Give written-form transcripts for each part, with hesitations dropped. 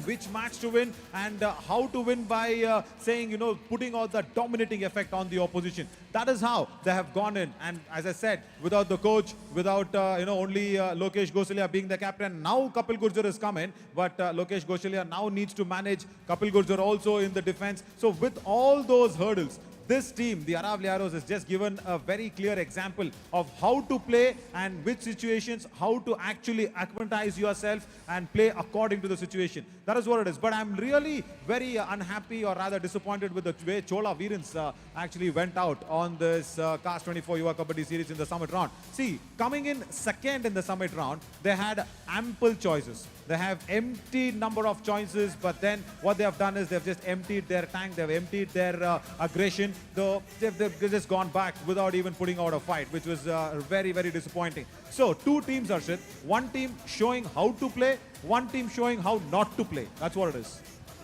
which match to win and how to win by saying, putting out the dominating effect on the opposition. That is how they have gone in. And as I said, without the coach, without, only Lokesh Gosalia being the captain, now Kapil Gurjar has come in, but Lokesh Gosalia now needs to manage Kapil Gurjar also in the defense. So with all those hurdles, this team, the Aravalli Arrows, has just given a very clear example of how to play and which situations, how to actually acclimatize yourself and play according to the situation. That is what it is. But I'm really very unhappy, or rather disappointed, with the way Chola Veerans actually went out on this Cast 24 Yuva Kabaddi series in the summit round. See, coming in second in the summit round, they had ample choices. They have emptied number of choices, but then what they have done is they've just emptied their tank, they've emptied their aggression. Though they've just gone back without even putting out a fight, which was very, very disappointing. So two teams, Arshit. One team showing how to play, one team showing how not to play. That's what it is.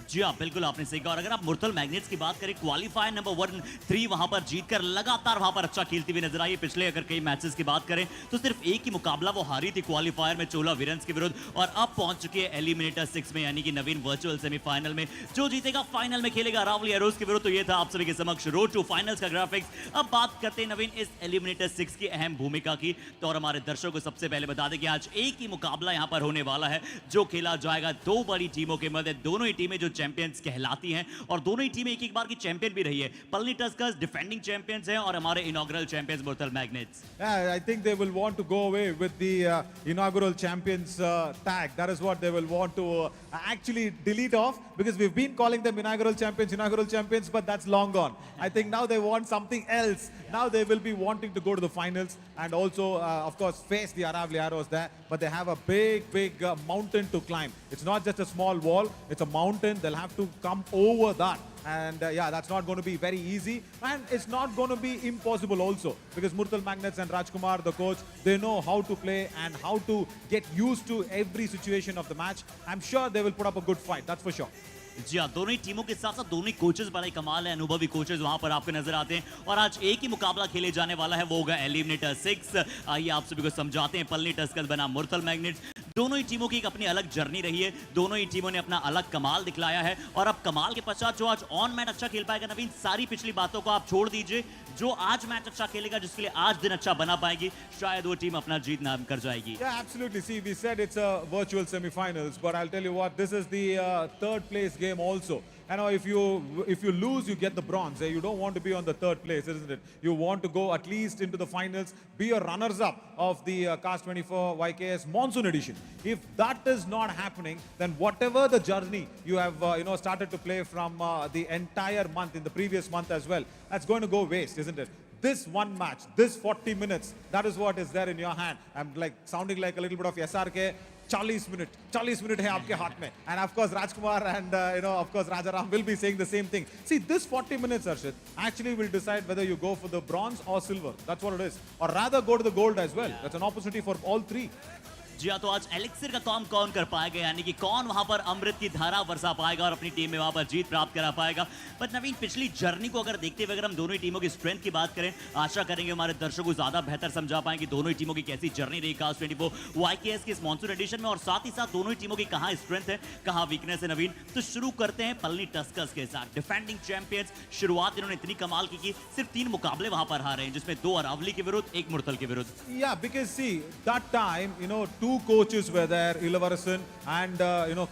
जी हाँ, बिल्कुल आपने सही कहा। और अगर आप मुर्थल magnets की बात करें, क्वालिफायर नंबर 1-3 वहां पर जीतकर लगातार वहां पर अच्छा खेलती हुई नजर आई। पिछले अगर कई मैचेस की बात करें तो सिर्फ एक ही मुकाबला वो हारी थी क्वालिफायर में चोला वीरंस के विरुद्ध, और अब पहुंच चुकी है एलिमिनेटर 6 में, यानी कि नवीन वर्चुअल सेमीफाइनल में। जो जीतेगा फाइनल में खेलेगा अरावली एरोज के विरुद्ध। तो ये था आप सभी के समक्ष रोड टू फाइनल्स का ग्राफिक्स। अब बात करते हैं नवीन इस एलिमिनेटर 6 की अहम भूमिका की। तो और हमारे दर्शकों को सबसे पहले बता दें कि आज एक ही मुकाबला यहां पर होने वाला है, जो खेला जाएगा दो बड़ी टीमों के मध्य। दोनों ही टीमें जो चैंपियंस कहलाती हैं, और दोनों ही टीमें एक एक बार की चैंपियन भी रही है। पलनी टस्कर्स डिफेंडिंग चैंपियंस हैं और हमारे inaugural champions Murthal magnets. Yeah, I think they will want to go away with the inaugural champions tag. That is what they will want to actually delete off, because we've been calling them inaugural champions, but that's long gone. I think now they want something else. Now they will be wanting to go to the finals and also, of course, face the Aravalli Arrows there. But they have a big mountain to climb. It's not just a small wall, it's a mountain. They'll have to come over that. And yeah, that's not going to be very easy. And it's not going to be impossible also. Because Murthalmagnet's and Rajkumar, the coach, they know how to play and how to get used to every situation of the match. I'm sure they will put up a good fight. That's for sure. जी हाँ, दोनों ही टीमों के साथ साथ दोनों ही coaches बड़ा ही कमाल है, अनुभवी कोचेस वहां पर आपको नजर आते हैं। और आज एक ही मुकाबला खेले जाने वाला है, वो होगा एलिमिनेटर 6। आइए आप सभी को समझाते हैं। पलनी टस्कर्स बना मुर्थल मैग्नेट्स। दोनों ही टीमों की एक अपनी अलग जर्नी रही है, दोनों ही टीमों ने अपना अलग कमाल दिखलाया है। और अब कमाल के पश्चात जो आज ऑन मैच अच्छा खेल पाएगा, नवीन सारी पिछली बातों को आप छोड़ दीजिए, जो आज मैच अच्छा खेलेगा, जिसके लिए आज दिन अच्छा बना पाएगी, शायद वो टीम अपना जीत नाम कर जाएगी। Yeah, absolutely. See, we said it's a virtual semi-finals, but I'll tell you what, this is the third place game also. And if you lose, you get the bronze. You don't want to be on the third place, isn't it? You want to go at least into the finals, be a runners-up of the Cast 24 YKS Monsoon Edition. If that is not happening, then whatever the journey you have started to play from the entire month, in the previous month as well, that's going to go waste, isn't it? This one match, this 40 minutes, that is what is there in your hand. I'm like sounding like a little bit of SRK. 40 minute है आपके हाथ में. And of course Rajkumar and of course Rajaram will be saying the same thing. See, this 40 minutes, Arshit, actually will decide whether you go for the bronze or silver. That's what it is. Or rather go to the gold as well. That's an opportunity for all three. जी हाँ, तो आज elixir का काम कौन कर पाएगा, यानी कि कौन वहां पर अमृत की धारा बरसा पाएगा और अपनी टीम में वहां पर जीत प्राप्त करा पाएगा। बट नवीन, पिछली जर्नी को अगर देखते हुए अगर हम दोनों ही टीमों की स्ट्रेंथ की बात करें, आशा करेंगे हमारे दर्शकों को ज्यादा बेहतर समझा पाएंगे दोनों ही टीमों की कैसी जर्नी रही कास्ट 24 YKS के इस मॉनसून एडिशन में, और साथ ही साथ दोनों ही टीमों की कहां स्ट्रेंथ है, कहां वीकनेस है। नवीन, तो शुरू करते हैं पलनी टस्कर्स के साथ। डिफेंडिंग चैंपियंस, शुरुआत इन्होंने इतनी कमाल की सिर्फ 3 मुकाबले वहां पर हारे हैं, जिसमें 2 अरावली के विरुद्ध, 1 मुर्थल के विरुद्ध। Yeah, because see, that time, 2 coaches were there, Ilavaarasan and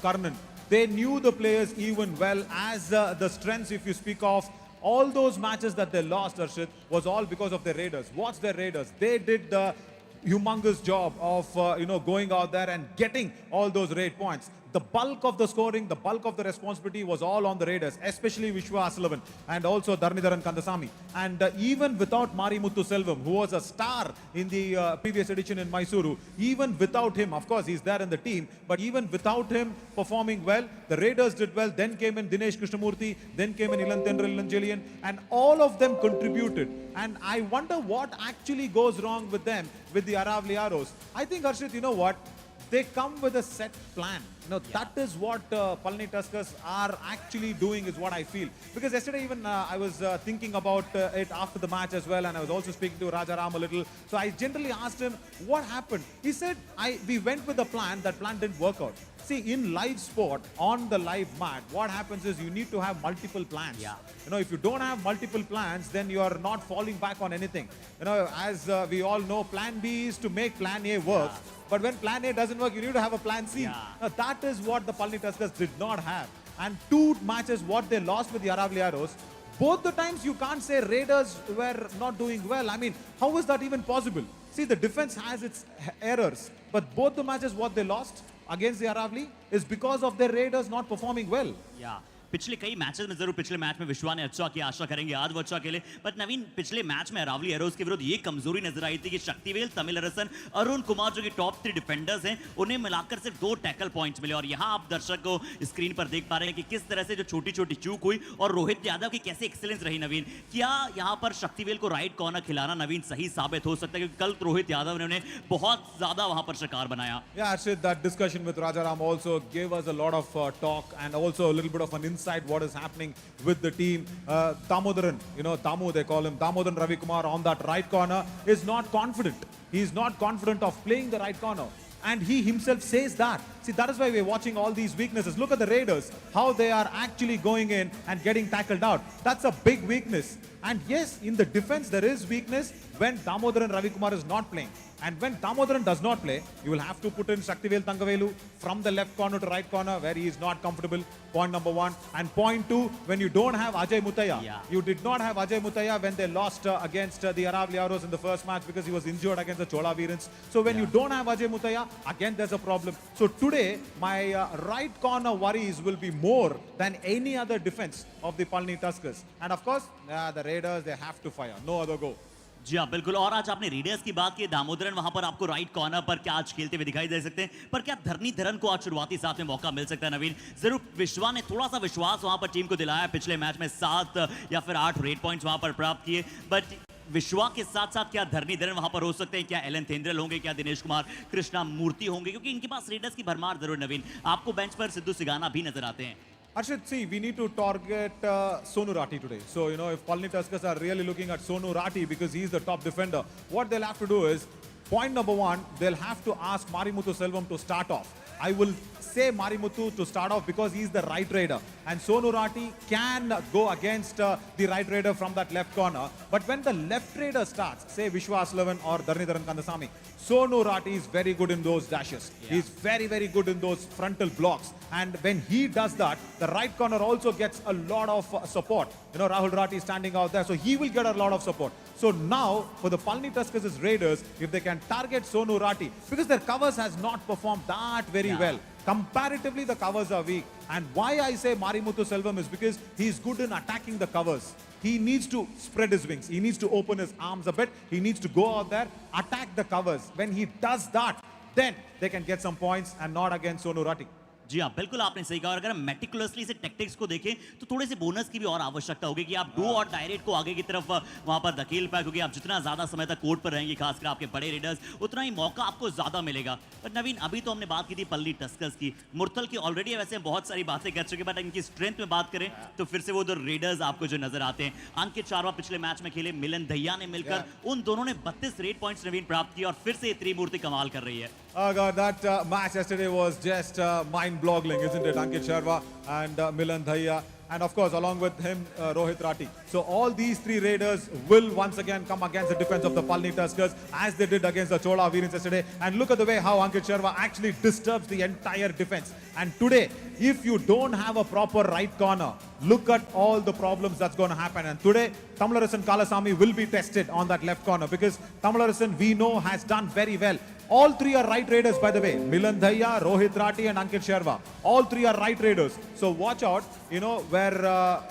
Karnan. They knew the players even well as the strengths. If you speak of all those matches that they lost, Arshit, was all because of their Raiders. What's their Raiders? They did the humongous job of going out there and getting all those raid points. The bulk of the scoring, the bulk of the responsibility was all on the Raiders, especially Vishwa Asalavan and also Dharnidharan Kandasamy. And even without Marimuthu Selvam, who was a star in the previous edition in Mysuru, even without him, of course he's there in the team, but even without him performing well, the Raiders did well. Then came in Dinesh Krishnamurthy, then came in Ilantendra Ilanjelian, and all of them contributed. And I wonder what actually goes wrong with them, with the Aravalli Arrows. I think, Harshit, you know what? they come with a set plan. That is what Palani Tuskers are actually doing, is what I feel. Because yesterday even I was thinking about it after the match as well, and I was also speaking to Raja Ram a little. So I generally asked him, what happened? He said, we went with a plan, that plan didn't work out. See, in live sport, on the live mat, what happens is you need to have multiple plans. Yeah. If you don't have multiple plans, then you are not falling back on anything. As we all know, plan B is to make plan A work. Yeah. But when plan A doesn't work, you need to have a plan C. Yeah. Now, that is what the Palani Tuskers did not have. And 2 matches, what they lost with the Aravalli, both the times you can't say Raiders were not doing well. I mean, how is that even possible? See, the defense has its errors. But both the matches, what they lost against the Aravalli is because of their Raiders not performing well. Yeah. पिछले कई matches में जरूर पिछले match में विश्वा ने अच्छा किया, आशा करेंगे आज वो अच्छा खेले, बट नवीन पिछले मैच में अरावली एरोज के विरुद्ध ये कमजोरी नजर आई थी कि शक्तिवेल, तमिल अरसन, अरुण कुमार जो कि टॉप 3 डिफेंडर्स हैं, उन्हें मिलाकर सिर्फ 2 टैकल पॉइंट्स मिले। और यहाँ आप दर्शक को स्क्रीन पर देख पा रहे हैं कि किस तरह से जो छोटी छोटी चूक हुई और रोहित यादव की कैसे एक्सीलेंस रही। नवीन, क्या यहाँ पर शक्तिवेल को राइट कॉर्नर खिलाना नवीन सही साबित हो सकता है, क्योंकि कल रोहित यादव ने उन्हें बहुत ज्यादा वहां पर शिकार बनाया। Yeah, Arshid, that discussion with Rajaram also gave us a lot of talk and also a little bit of an insight what is happening with the team. Damodaran, Damu they call him, Damodaran Ravi Kumar on that right corner is not confident. He is not confident of playing the right corner. And he himself says that. See, that is why we're watching all these weaknesses. Look at the Raiders, how they are actually going in and getting tackled out. That's a big weakness. And yes, in the defense, there is weakness when Damodaran Ravi Kumar is not playing. And when Damodaran does not play, you will have to put in Shaktivel Thangavelu from the left corner to right corner where he is not comfortable. Point number 1. And point 2, when you don't have Ajay Mutaya. Yeah. You did not have Ajay Mutaya when they lost against the Aravalli in the first match because he was injured against the Chola Veerans. So when you don't have Ajay Mutaya, again there's a problem. So today, my right corner worries will be more than any other defense of the Palani Tuskers. And of course, the Raiders, they have to fire. No other go. जी हाँ बिल्कुल। और आज आपने readers की बात की, दामोदरन वहां पर आपको राइट कॉर्नर पर क्या आज खेलते हुए दिखाई दे सकते हैं, पर क्या धरनीधरन को आज शुरुआती साथ में मौका मिल सकता है? नवीन, जरूर विश्वा ने थोड़ा सा विश्वास वहां पर टीम को दिलाया, पिछले मैच में 7 या फिर 8 रेड पॉइंट्स वहां पर प्राप्त किए, बट विश्वा के साथ साथ क्या धरनीधरन वहां पर हो सकते हैं? क्या एलन थेंद्रल होंगे? क्या दिनेश कुमार कृष्णा मूर्ति होंगे? क्योंकि इनके पास रेडर्स की भरमार जरूर। नवीन, आपको बेंच पर सिद्धू सिगाना भी नजर आते हैं। Arshid, see, we need to target Sonu Rati today. So, if Palani Tuskers are really looking at Sonu Rati because he's the top defender, what they'll have to do is, point number 1, they'll have to ask Marimuthu Selvam to start off. I will say Marimuthu to start off because he's the right raider. And Sonu Rati can go against the right raider from that left corner. But when the left raider starts, say Vishwas Lavan or Dharnidharan Kandasamy, Sonu Rati is very good in those dashes. Yeah. He's very, very good in those frontal blocks. And when he does that, the right corner also gets a lot of support. Rahul Rati is standing out there, so he will get a lot of support. So now, for the Palani Tuskers' Raiders, if they can target Sonu Rati, because their covers has not performed that very well. Comparatively, the covers are weak. And why I say Marimuthu Selvam is because he's good in attacking the covers. He needs to spread his wings. He needs to open his arms a bit. He needs to go out there, attack the covers. When he does that, then they can get some points and not against Sonu Rati. जी हाँ बिल्कुल आपने सही कहा। और अगर हम meticulously से tactics को देखें तो थोड़े से बोनस की भी और आवश्यकता होगी कि आप डू और डायरेक्ट को आगे की तरफ वहां पर धकेल पाए, क्योंकि आप जितना ज्यादा समय तक कोर्ट पर रहेंगे, खासकर आपके बड़े रेडर्स, उतना ही मौका आपको ज्यादा मिलेगा। पर नवीन, अभी तो हमने बात की थी पल्ली टस्कर्स की, मुरथल की ऑलरेडी वैसे बहुत सारी बातें कर चुके, बट इनकी स्ट्रेंथ में बात करें तो फिर से वो दो रेडर्स आपको जो नजर आते हैं। अंकित चारवा पिछले मैच में खेले, मिलन दहिया ने मिलकर उन दोनों ने 32 रेड पॉइंट्स नवीन प्राप्त किए और फिर से त्रिमूर्ति कमाल कर रही है। Oh God, that match yesterday was just mind-boggling, isn't it? Ankit Sharma and Milan Dhaya, and of course along with him Rohit Rati. So all these 3 raiders will once again come against the defense of the Palani Tuskers as they did against the Chola Veerans yesterday. And look at the way how Ankit Sharma actually disturbs the entire defense. And today, if you don't have a proper right corner, look at all the problems that's going to happen. And today, Tamilarasan Kalasamy will be tested on that left corner because Tamilarasan, we know, has done very well. All 3 are right raiders, by the way. Milan Dhaya, Rohit Rati and Ankit Sharma. All 3 are right raiders. So watch out, where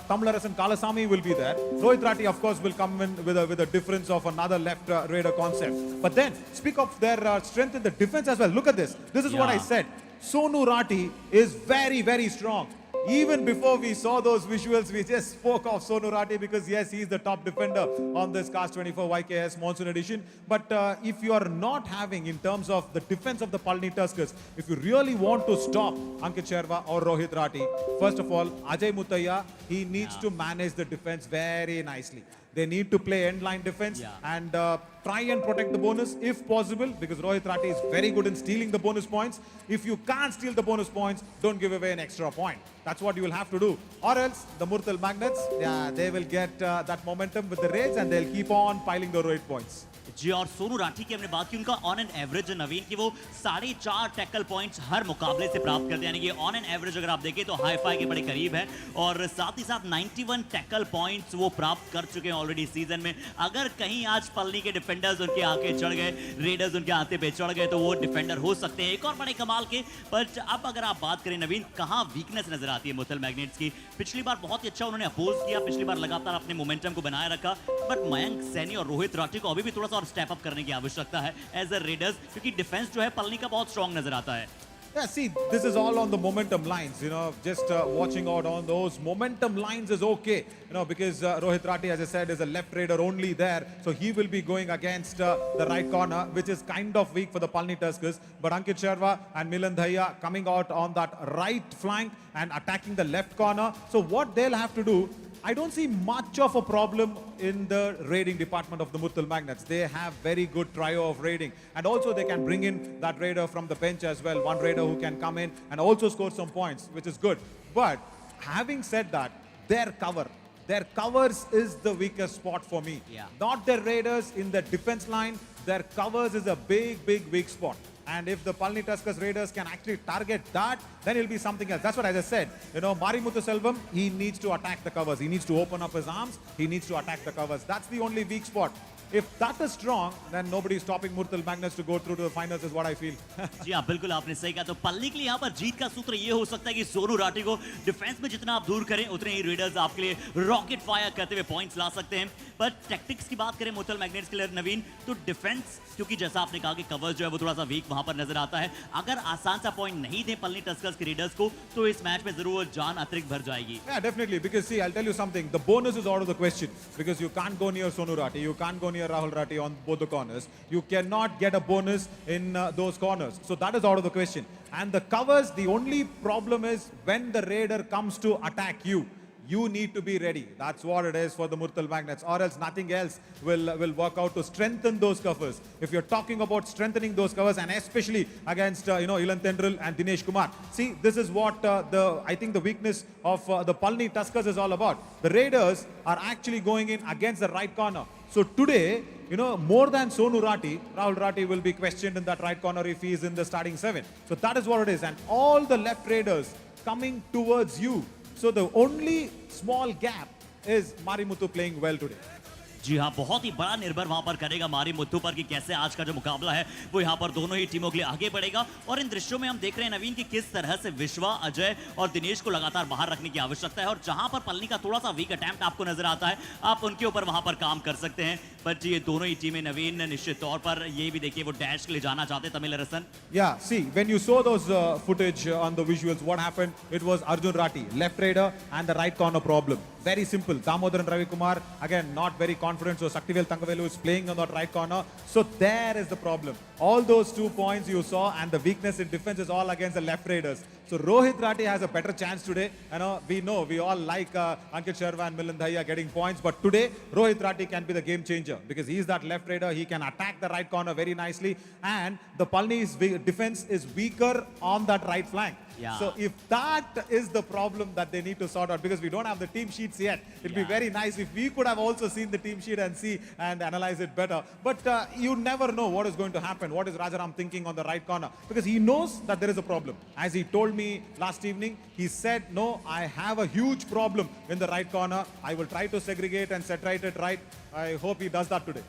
Tamilarasan Kalasamy will be there. Rohit Rati, of course, will come in with a difference of another left raider concept. But then, speak of their strength in the defense as well. Look at this. This is what I said. Sonu Rati is very, very strong. even before we saw those visuals, we just spoke of Sonu Rati because yes, he is the top defender on this Cast 24 YKS Monsoon Edition. But if you are not having, in terms of the defense of the Palani Tuskers, if you really want to stop Ankit Sharma or Rohit Rati, first of all, Ajay Muthaiya, he needs to manage the defense very nicely. They need to play end-line defense and try and protect the bonus if possible, because Rohit Rati is very good in stealing the bonus points. If you can't steal the bonus points, don't give away an extra point. That's what you will have to do. Or else, the Murthalmagnet's, they will get that momentum with the raids and they'll keep on piling the raid points. जी और सोनू राठी की हमने बात की, उनका on an average नवीन की वो 4.5 tackle points हर मुकाबले से प्राप्त करते हैं, यानी कि ऑन एन एवरेज अगर आप देखें तो हाई फाई के बड़े करीब है और साथ ही साथ 91 टैकल पॉइंट्स वो प्राप्त कर चुके हैं ऑलरेडी सीजन में। अगर कहीं आज पलनी के डिफेंडर्स उनके आके चढ़ गए, रेडर्स उनके आते पे चढ़ गए तो वो डिफेंडर हो सकते हैं एक और बड़े कमाल के। पर अब अगर आप बात करें नवीन, कहाँ वीकनेस नजर आती है मुरथल मैग्नेट्स की? पिछली बार बहुत ही अच्छा उन्होंने अपोज किया, पिछली बार लगातार अपने मोमेंटम को बनाए रखा, बट मयंक सैनी और रोहित राठी को अभी भी थोड़ा सा और स्टेप अप करने की आवश्यकता है एज अ रेडर्स, क्योंकि डिफेंस जो है पलनी का बहुत स्ट्रांग नजर आता है। Yeah, see, this is all on the momentum lines, just watching out on those momentum lines is okay, because Rohit Rati, as I said, is a left raider only there, so he will be going against the right corner, which is kind of weak for the Palani Tuskers, but Ankit Sharma and Milan Dhaya coming out on that right flank and attacking the left corner, so what they'll have to do, I don't see much of a problem in the raiding department of the Murthal Magnets. They have very good trio of raiding. And also they can bring in that raider from the bench as well. One raider who can come in and also score some points, which is good. But having said that, their covers is the weakest spot for me. Yeah. Not their raiders in the defense line. Their covers is a big weak spot. And if the Palani Tuskers Raiders can actually target that, then it'll be something else. That's what I just said. Mari Muthuselvam, he needs to attack the covers. He needs to open up his arms. He needs to attack the covers. That's the only weak spot. If that is strong, then nobody is stopping Murthal Magnets to go through to the finals is what I feel. जी हाँ, बिल्कुल आपने सही कहा। तो पल्ली के लिए यहाँ पर जीत का सूत्र ये हो सकता है कि सोनू राठी को डिफेंस में जितना आप दूर करें उतने ही रेडर्स आपके लिए रॉकेट फायर करते हुए पॉइंट्स ला सकते हैं। पर टैक्टिक्स की बात करें मुरथल मैग्नेट्स के लिए नवीन, तो डिफेंस, क्योंकि जैसा आपने कहा कि कवर्स जो है वो थोड़ा सा वीक वहां पर नजर आता है, अगर आसान सा पॉइंट नहीं दे पल्ली टस्कर्स के रेडर्स को तो इस मैच में जरूर जान अतिरिक्त भर जाएगी। Yeah, definitely, because see, I'll tell you something, the bonus is out of the question, because you can't go near Sonu Rati, you can't go near Rahul Rati on both the corners. You cannot get a bonus in those corners. So that is out of the question. And the covers, the only problem is when the raider comes to attack you, you need to be ready. That's what it is for the Murthal Magnets, or else nothing else will work out to strengthen those covers. If you're talking about strengthening those covers, and especially against Ilan Tendril and Dinesh Kumar, see, this is what I think the weakness of the Palani Tuskers is all about. The Raiders are actually going in against the right corner. So today, more than Sonu Rati, Rahul Rati will be questioned in that right corner if he is in the starting 7. So that is what it is. And all the left Raiders coming towards you. So the only small gap is Mari Muthu playing well today. जी हाँ, बहुत ही बड़ा निर्भर वहां पर करेगा मारी मुत्थु पर कि कैसे आज का जो मुकाबला है वो यहाँ पर दोनों ही टीमों के लिए आगे बढ़ेगा। और इन दृश्यों में हम देख रहे हैं नवीन कि किस तरह से विश्वा, अजय और दिनेश को लगातार बाहर रखने की आवश्यकता है, और जहां पर पलनी का थोड़ा सा वीक अटैम्प्ट आपको नजर आता है आप उनके ऊपर वहां पर काम कर सकते हैं। बट ये दोनों ही टीमें नवीन निश्चित तौर पर ये भी देखिए वो डैश के लिए जाना चाहते हैं तमिल रसन। Yeah, see, when you saw those footage on the visuals, what happened? It was Arjun Rati, left raider and the right corner problem. Very simple. Damodaran Ravi Kumar, again, not very confident. So Saktivel Tangavelu is playing on that right corner. So there is the problem. All those 2 points you saw, and the weakness in defense is all against the left raiders. So Rohit Rati has a better chance today. We all like Ankit Sharma and Milan Dhaya getting points, but today Rohit Rati can be the game changer because he is that left raider. He can attack the right corner very nicely, and the Palani's defense is weaker on that right flank. Yeah. So if that is the problem that they need to sort out, because we don't have the team sheets yet, it'll be very nice if we could have also seen the team sheet and see and analyze it better. But you never know what is going to happen. What is Rajaram thinking on the right corner? Because he knows that there is a problem. As he told me last evening, he said, no, I have a huge problem in the right corner. I will try to segregate and set it right. I hope he does that today.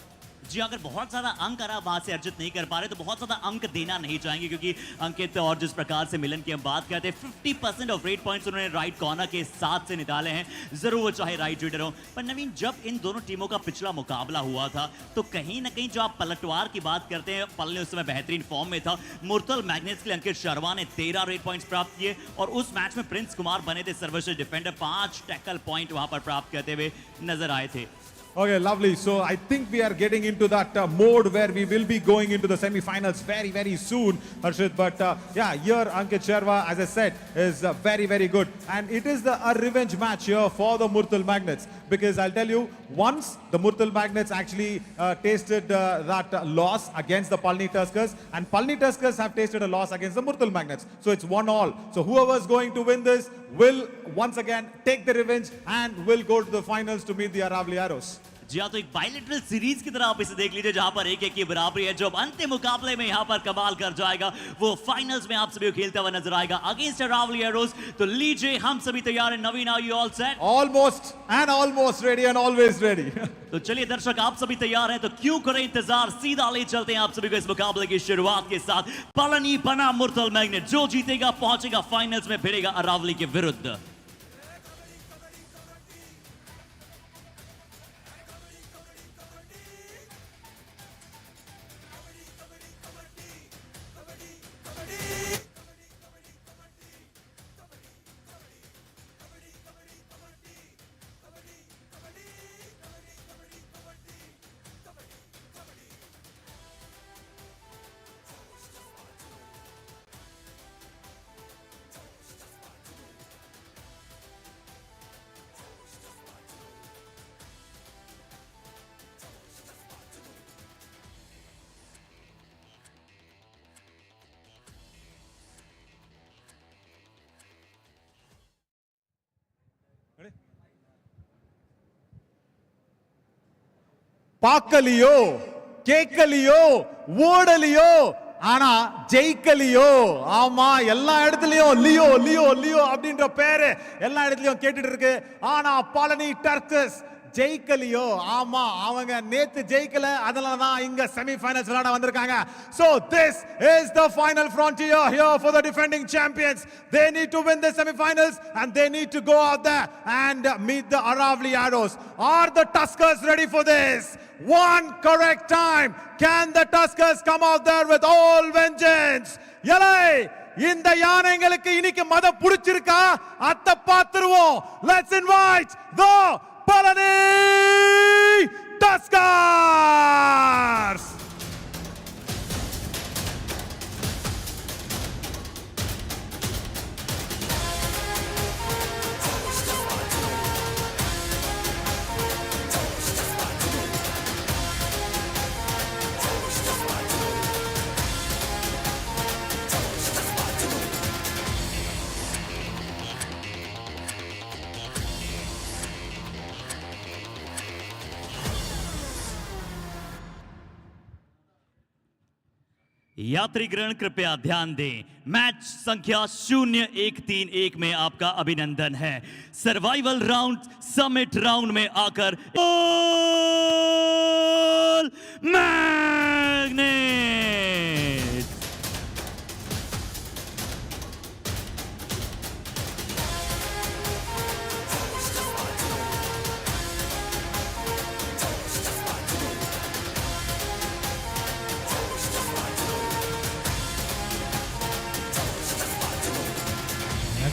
जी अगर बहुत ज्यादा अंक अगर वहां से अर्जित नहीं कर पा रहे तो बहुत ज्यादा अंक देना नहीं चाहेंगे, क्योंकि अंकित और जिस प्रकार से मिलन की हम बात करते हैं 50% ऑफ रेट पॉइंट्स उन्होंने राइट कॉर्नर के साथ से निकाले हैं, जरूर वो चाहे राइट रीडर हो। पर नवीन, जब इन दोनों टीमों का पिछला मुकाबला हुआ था तो कहीं ना कहीं जो आप पलटवार की बात करते हैं, पल ने उस समय बेहतरीन फॉर्म में था। मुरथल मैग्नेट्स के लिए अंकित शर्मा ने 13 रेट पॉइंट्स प्राप्त किए और उस मैच में प्रिंस कुमार बने थे सर्वश्रेष्ठ डिफेंडर, 5 टैकल पॉइंट वहां पर प्राप्त करते हुए नजर आए थे। Okay, lovely. So I think we are getting into that mode where we will be going into the semi-finals very, very soon, Harshit. But yeah, here Ankit Sharma, as I said, is very, very good. And it is a revenge match here for the Murthal Magnets. Because I'll tell you, once the Murthal Magnets actually tasted that loss against the Palani Tuskers, and Palani Tuskers have tasted a loss against the Murthal Magnets. So it's 1-1. So whoever is going to win this will once again take the revenge and will go to the finals to meet the Aravalli Arrows. जी हाँ, तो एक bilateral series की तरह आप इसे देख लीजिए, जहां पर 1-1 की बराबरी है। जो अंतिम मुकाबले में यहां पर कमाल कर जाएगा वो फाइनल्स में आप सभी को खेलता हुआ नजर आएगा अगेंस्ट अरावली एरोज। तो लीजिए, हम सभी तैयार हैं। Naveen, are you all set? Almost ready and always ready. तो चलिए दर्शक, आप सभी तैयार हैं तो क्यों करें इंतजार, सीधा ले चलते हैं आप सभी को इस मुकाबले की शुरुआत के साथ। पलानी बनाम मुरथल मैग्नेट, जो जीतेगा पहुंचेगा फाइनल्स में, भिड़ेगा अरावली के विरुद्ध। பார்க்கலியோ, கேட்கலியோ, ஓடலியோ, ஆனா ஜெயிக்கலியோ. ஆமா, எல்லா இடத்துலயும் லியோ லியோ லியோ அப்படின்ற பேரு எல்லா இடத்துலயும் கேட்டுட்டு இருக்கு. ஆனா பாலனி டர்க்கர்ஸ் ஜெயிக்கலியோ. ஆமா, அவங்க நேத்து ஜெயிக்கல, அதனால தான் இங்க செமி ஃபைனல்ஸ் விளையாட வந்திருக்காங்க. So this is the final frontier here for the defending champions. They need to win the semi-finals and they need to go out there and meet the Aravalli Arrows. Are the Tuskers ready for this? One correct time. Can the Tuskers come out there with all vengeance? Yalai! இந்த யானைங்களுக்கு இன்னைக்கு மதம் புடிச்சிருக்கா? அத பாத்துருவோம். Let's invite the Palani Tuskers! यात्रीगण कृपया ध्यान दें, match संख्या 0131 में आपका अभिनंदन है। सर्वाइवल राउंड, समिट राउंड में आकर magnet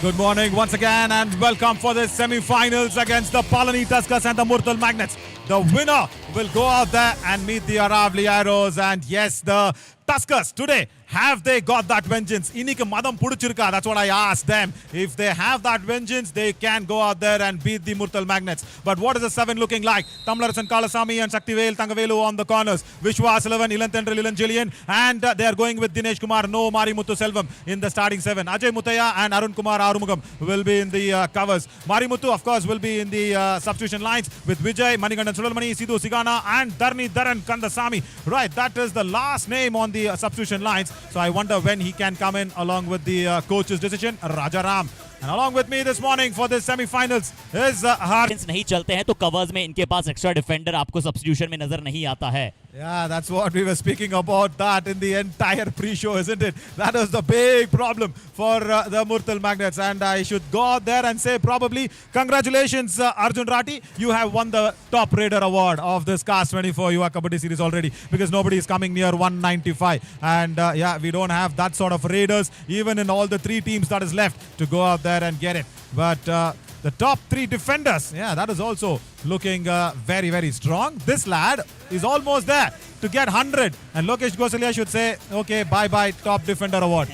Good morning once again and welcome for the semi-finals against the Palani Tuskers and the Murthal Magnets. The winner will go out there and meet the Aravalli Arrows, and yes, the Tuskers today, have they got that vengeance? Inike madam pudichirka, that's what I asked them. If they have that vengeance, they can go out there and beat the Murthal Magnets. But what is the 7 looking like? Tamlarasan Kalasamy and Shaktivel Tangavelu on the corners. Vishwas 11, Ilantendral Ilanjilian, and they are going with Dinesh Kumar, no Marimuthu Selvam in the starting 7. Ajay Muthaya and Arun Kumar Arumugam will be in the covers. Marimuthu, of course, will be in the substitution lines with Vijay, Manigandan Sulalmani, Sidhu Sigana and Dharni Dharan Kandasamy. Right, that is the last name on the substitution lines. So I wonder when he can come in along with the coach's decision, Rajaram. And along with me this morning for this semi-finals is नहीं चलते हैं तो covers में इनके पास extra defender आपको substitution में नजर नहीं आता है। Yeah, that's what we were speaking about that in the entire pre-show, isn't it? That was the big problem for the Murthal Magnets. And I should go out there and say probably congratulations, Arjun Rati. You have won the top raider award of this Cast 24 Yuva Kabaddi series already, because nobody is coming near 195. And yeah, we don't have that sort of raiders even in all the three teams that is left to go out there and get it. But the top three defenders, yeah, that is also looking very, very strong. This lad is almost there to get 100. And Lokesh Gosalia should say, okay, bye-bye, top defender award.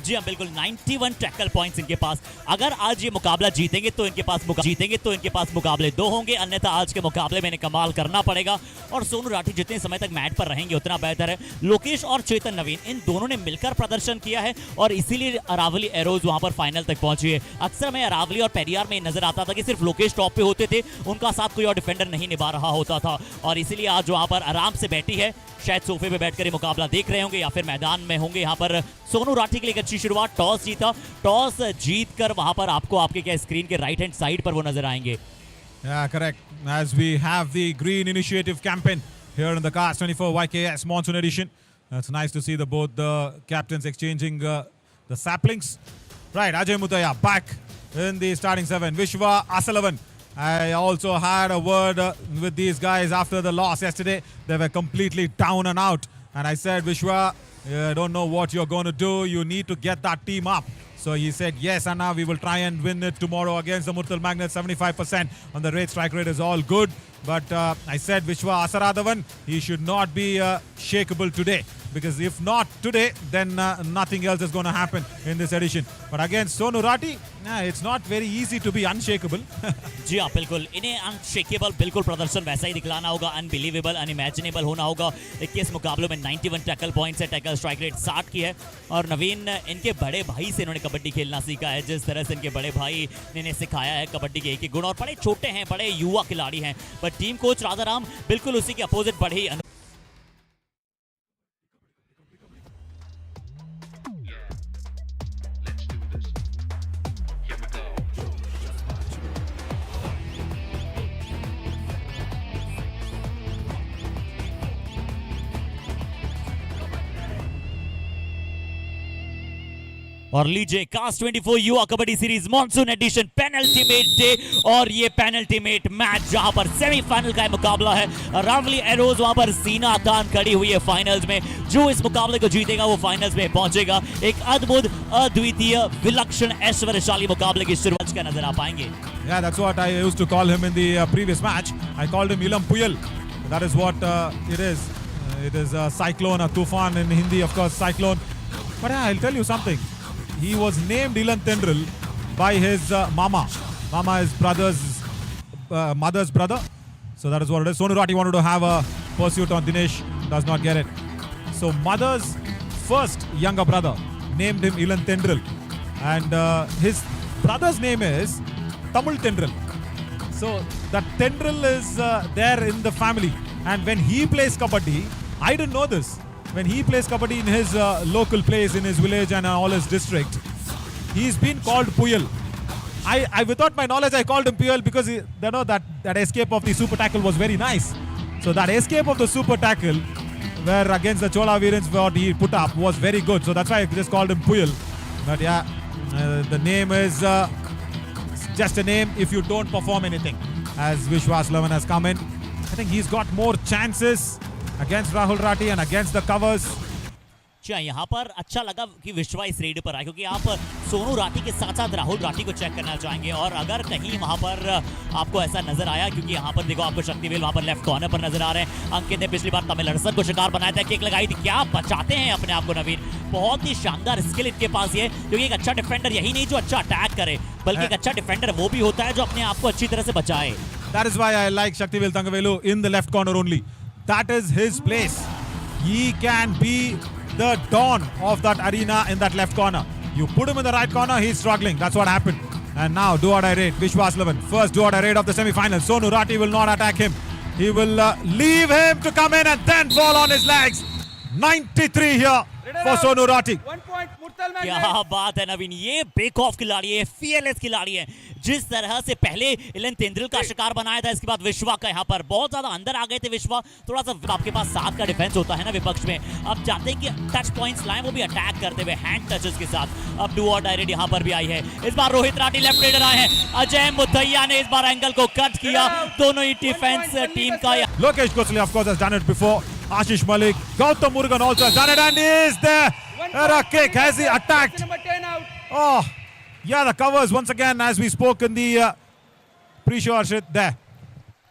जी हाँ बिल्कुल 91 tackle points इनके पास। अगर आज ये मुकाबला जीतेंगे तो इनके पास मुकाबले 2 होंगे, अन्यथा आज के मुकाबले में इन्हें कमाल करना पड़ेगा। और सोनू राठी जितने समय तक मैट पर रहेंगे उतना बेहतर है। लोकेश और चेतन नवीन इन दोनों ने मिलकर प्रदर्शन किया है और इसीलिए अरावली एरोज वहां पर फाइनल तक पहुंची है। अक्सर मैं अरावली और पेरियार में नजर आता था कि सिर्फ लोकेश टॉप पे होते थे, उनका साथ कोई और डिफेंडर नहीं निभा रहा होता था, और इसीलिए आज वहां पर आराम से बैठी है, शायद सोफे पे बैठकर मुकाबला देख रहे होंगे या फिर मैदान में होंगे। यहाँ पर सोनू राठी के लिए अच्छी शुरुआत, टॉस जीता, टॉस जीतकर वहां पर आपको आपके क्या स्क्रीन के राइट हैंड साइड पर वो नजर आएंगे। Yeah, correct. As we have the Green Initiative campaign here in the Cast 24 YKS Monsoon Edition. It's nice to see both the captains exchanging the saplings. Right, Ajay Mutaya back in the starting 7. Vishwa Asalavan. I also had a word with these guys after the loss yesterday. They were completely down and out. And I said, Vishwa, I don't know what you're going to do. You need to get that team up. So he said, yes, Anna, we will try and win it tomorrow against the Murthal Magnets. 75% on the rate. Strike rate is all good. But I said, Vishwa Asaradavan, he should not be shakeable today. Because if not today, then nothing else is going to happen in this edition. But against Sonu Rati, it's not very easy to be unshakable. जी हाँ बिल्कुल, इन्हें unshakeable बिल्कुल प्रदर्शन वैसा ही दिखलाना होगा, unbelievable, unimaginable होना होगा। 21 मुकाबलों में 91 टैकल पॉइंट्स है, टैकल स्ट्राइक रेट 60 की है। और नवीन, इनके बड़े भाई से इन्होंने कबड्डी खेलना सीखा है, जिस तरह से इनके बड़े भाई ने इन्हें सिखाया है कबड्डी के एक-एक गुण। और बड़े छोटे हैं, बड़े युवा खिलाड़ी हैं, पर टीम कोच राजाराम बिल्कुल उसी के अपोजिट बड़े ही और लीजिए cast 24 Yuva kabaddi series monsoon edition penultimate day, और ये पेनल्टीमेट मैच जहां पर सेमीफाइनल का मुकाबला है। अरावली एरोज वहां पर सीना तान खड़ी हुई है फाइनल्स में। जो इस मुकाबले को जीतेगा वो फाइनल्स में पहुंचेगा। एक अद्भुत, अद्वितीय, विलक्षण, ऐश्वर्यशाली मुकाबले की शुरुआत का नजर आ पाएंगे। Yeah, that's what I used to call him in the previous match. I called him Ilam Puyal. That is what it is. It is a cyclone, a tufan in Hindi, of course, cyclone. But I'll tell you something. He was named Ilan Tendril by his mama. Mama is mother's brother. So that is what it is. Sonu Rati wanted to have a pursuit on Dinesh. Does not get it. So mother's first younger brother named him Ilan Tendril. And his brother's name is Tamil Tendril. So that Tendril is there in the family. And when he plays kabaddi, I didn't know this. When he plays kabaddi in his local place, in his village and all his district, he's been called Puyal. I without my knowledge, I called him Puyal because that escape of the super tackle was very nice. So that escape of the super tackle, where against the Chola Veerans, what he put up was very good. So that's why I just called him Puyal. But yeah, the name is just a name if you don't perform anything. As Vishwas Lavan has come in, I think he's got more chances against Rahul Rati and against the covers. यहाँ पर अच्छा लगा कि विश्वा इस red पर आए, क्योंकि आप सोनू राठी के साथ साथ राहुल राठी को चेक करना चाहेंगे। और अगर कहीं वहां पर आपको ऐसा नजर आया, क्योंकि यहाँ पर देखो आपको शक्तिवेल वहां पर लेफ्ट कॉर्नर पर नजर आ रहे हैं। अंकित ने पिछली बार तमिल अरसन को शिकार बनाया था, किक लगाई थी। क्या बचाते हैं अपने आप को नवीन, बहुत ही शानदार स्किल इनके पास है। क्योंकि एक अच्छा डिफेंडर यही नहीं जो अच्छा अटैक करे, बल्कि एक अच्छा डिफेंडर वो भी होता है जो अपने आप को अच्छी तरह से बचाए। That is why I like Shaktivel Thangavelu in the left corner only. That is his place. He can be the dawn of that arena in that left corner. You put him in the right corner, he's struggling. That's what happened. And now do or die raid, Vishwas Lavan. First do or die raid of the semi-finals. Sonu Rati will not attack him. He will leave him to come in and then fall on his legs. 93 here for Sonu Rati. 1 point, Murthal. क्या बात है नवीन, ये bake of खिलाड़ी है, fearless खिलाड़ी है। जिस तरह से पहले इलन तेंदुल का शिकार बनाया था, इसके बाद विश्वा का यहाँ पर बहुत ज्यादा अंदर आ गए थे विश्वा। थोड़ा सा आपके पास 7 का डिफेंस होता है ना विपक्ष में, अब चाहते हैं कि टच पॉइंट्स लाएं, वो भी अटैक करते हुए हैंड टचेस के साथ। अब डू और डाई रेडी यहाँ पर भी आई है। इस बार रोहित राठी लेफ्ट रेडर आए हैं, अजय मुथैया ने इस बार एंगल को कट किया। दोनों ही डिफेंस टीम का Lokesh Gosali, of course, has done it before. Ashish Malik, Gautam Murugan also has done it, and is there a kick? Has he attacked? Oh, yeah, the covers once again, as we spoke in the pre-show, Arshit, there.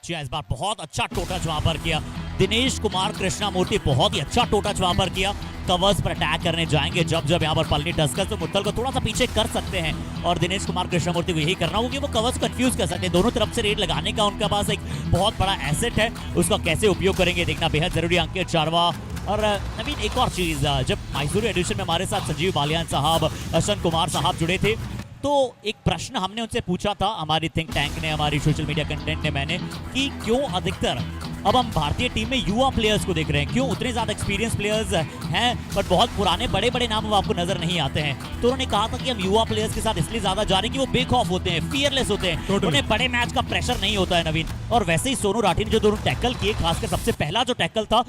जी इस बार बहुत अच्छा टोटच वहां पर किया दिनेश कुमार कृष्णामूर्ति, बहुत ही अच्छा टोटच वहां पर किया। कवर्स पर अटैक करने जाएंगे जब यहाँ पर पलनी टस्कर्स तो मुर्थल को थोड़ा सा पीछे कर सकते हैं, और दिनेश कुमार कृष्णामूर्ति को यही करना होगा कि वो कवर्स कंफ्यूज कर सकते हैं। दोनों तरफ से रेड लगाने का उनके पास एक बहुत बड़ा एसेट है, उसका कैसे उपयोग करेंगे देखना बेहद जरूरी। अंकित चारवा और नवीन, एक और चीज, जब मैसूर एडिशन में हमारे साथ संजीव बालियान साहब, अश्वन कुमार साहब जुड़े थे, तो एक प्रश्न हमने उनसे पूछा था, हमारी थिंक टैंक ने, हमारी सोशल मीडिया कंटेंट ने, मैंने, कि क्यों अधिकतर अब हम भारतीय टीम में युवा प्लेयर्स को देख रहे हैं, क्यों उतने ज्यादा एक्सपीरियंस प्लेयर्स हैं बट बहुत पुराने बड़े बड़े नाम वो आपको नजर नहीं आते हैं। तो उन्होंने कहा था कि हम युवा प्लेयर्स के साथ इसलिए ज्यादा जा रहे हैं कि वो बेक ऑफ होते हैं, फियरलेस होते हैं, उन्हें बड़े मैच का प्रेशर नहीं होता है नवीन। और वैसे ही सोनू राठी ने जो दोनों टैकल किए, खासकर सबसे पहला जो टैकल था,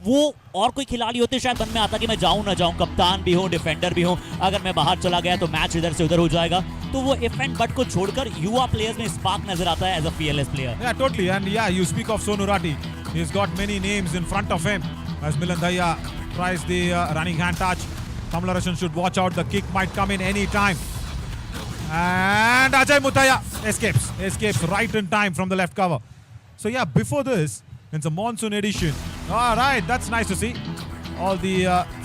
वो और कोई खिलाड़ी होते शायद मन में आता कि मैं जाऊं ना जाऊं, कप्तान भी हूं, डिफेंडर भी हूं, अगर मैं बाहर चला गया तो मैच इधर से उधर हो जाएगा। तो वो इफ एंड बट को छोड़कर युवा प्लेयर्स में स्पार्क नजर आता है as a fearless player. Yeah, totally. And yeah, you speak of Sonu Rati. He's got many names in front of him as Milan Daya tries the running hand touch. Kamlarashan should watch out. The kick might come in any time. And Ajay Muthaiya escapes right in time from the left cover. So yeah, before this, it's a monsoon edition. All right, that's nice to see. All the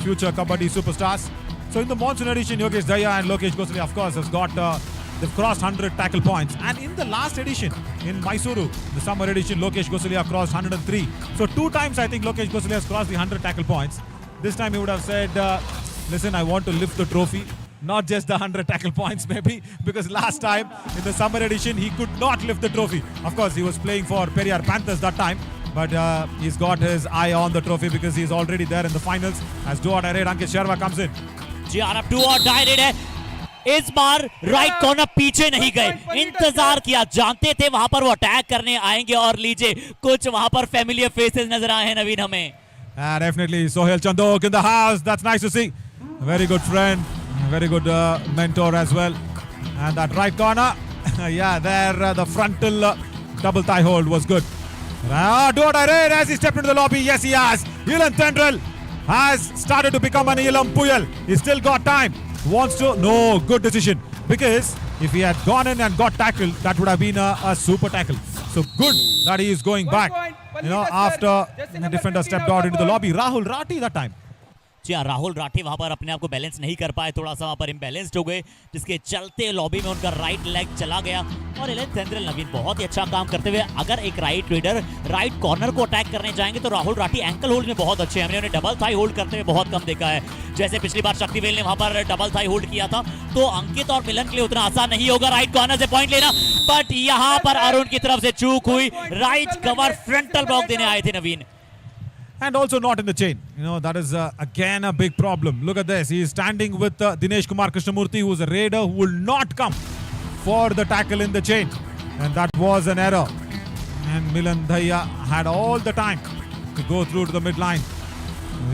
future Kabaddi superstars. So in the monsoon edition, Yogesh Daya and Lokesh Gosali, of course, has got they've crossed 100 tackle points. And in the last edition, in Mysuru, the summer edition, Lokesh Gosali crossed 103. So 2 times I think Lokesh Gosali has crossed the 100 tackle points. This time he would have said, listen, I want to lift the trophy. Not just the 100 tackle points maybe, because last time in the summer edition, he could not lift the trophy. Of course, he was playing for Periyar Panthers that time. But he's got his eye on the trophy because he's already there in the finals as do or die raid. Ankit Sharma comes in. जी अब do और die red है। इस बार right corner पीछे नहीं गए, इंतजार किया, जानते थे वहां पर वो अटैक करने आएंगे, और लीजिए कुछ वहां पर फैमिलियर फेसेस नजर आए हैं नवीन हमें। Definitely Sohail Chandok in the house. That's nice to see. Very good friend, very good mentor as well. And that right corner, yeah, there the frontal double thigh hold was good. Do or die raid as he stepped into the lobby. Yes, he has. Ilan Tendril has started to become an Ilam Puyal. He's still got time. Wants to. No, good decision. Because if he had gone in and got tackled, that would have been a super tackle. So good that he is going back. You know, after the defender stepped out into the lobby. Rahul Rathi that time. जी हाँ, राहुल राठी वहां पर अपने आप को balance नहीं कर पाए, थोड़ा सा वहां पर इम्बैलेंस्ड हो गए, जिसके चलते लॉबी में उनका राइट लेग चला गया। और इलन तेंदुल नवीन बहुत ही अच्छा काम करते हुए, अगर एक राइट रेडर राइट कॉर्नर को अटैक करने जाएंगे तो राहुल राठी एंकल होल्ड में बहुत अच्छे हैं। हमने उन्हें डबल थाई होल्ड करते हुए बहुत कम देखा है। जैसे पिछली बार शक्तिवेल ने वहां पर डबल थाई होल्ड किया था, तो अंकित और मिलन के लिए उतना आसान नहीं होगा राइट कॉर्नर से पॉइंट लेना। बट यहाँ पर अरुण की तरफ से चूक हुई, राइट कवर फ्रंटल ब्लॉक देने आए थे नवीन। And also not in the chain. You know, that is again a big problem. Look at this. He is standing with Dinesh Kumar Krishnamurthy, who is a raider who will not come for the tackle in the chain. And that was an error. And Milan Daya had all the time to go through to the midline.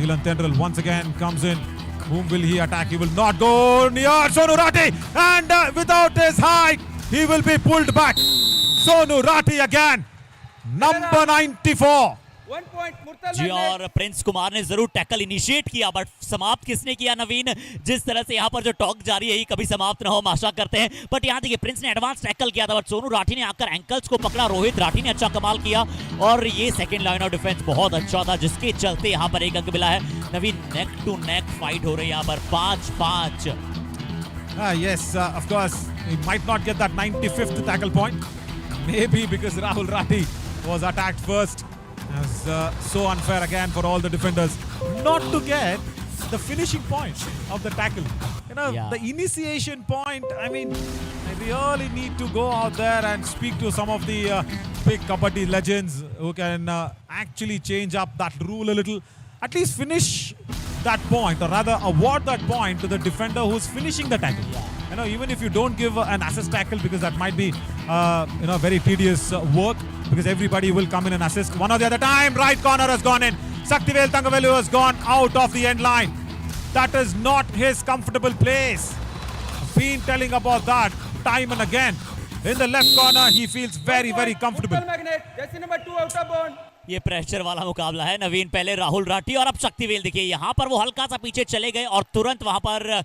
Ilan Tendril once again comes in. Whom will he attack? He will not go near Sonu Rathi. And without his height, he will be pulled back. Sonu Rathi again. Number 94. जी और Prince Kumar ने जरूर tackle initiate किया, but समाप्त किसने किया नवीन? जिस तरह से यहाँ पर जो टॉक जारी है, कभी समाप्त ना हो, हम आशा करते हैं। बट यहाँ देखिए, प्रिंस ने एडवांस टैकल किया था, बट सोनू राठी ने आकर एंकल्स को पकड़ा, रोहित राठी ने अच्छा कमाल किया, और ये सेकंड लाइन ऑफ डिफेंस बहुत अच्छा था, जिसके चलते यहाँ पर एक अंक मिला है नवीन। नेक टू नेक फाइट हो रही है यहाँ पर, 5-5। Yes, of course, he might not get that 95th tackle point. Maybe because Rahul Rathi was attacked first. It was so unfair again for all the defenders not to get the finishing point of the tackle. You know, the initiation point, I mean, I really need to go out there and speak to some of the big Kabaddi legends who can actually change up that rule a little. At least finish that point, or rather award that point to the defender who's finishing the tackle. You know, even if you don't give an assist tackle, because that might be, very tedious work, because everybody will come in and assist one or the other time. Right corner has gone in. Saktivel Thangavelu has gone out of the end line. That is not his comfortable place. Been telling about that time and again. In the left corner, he feels very, very comfortable. ये pressure वाला मुकाबला है। नवीन पहले राहुल राठी और अब शक्तिवेल। देखिए यहाँ पर वो हल्का सा पीछे चले गए और तुरंत वहां पर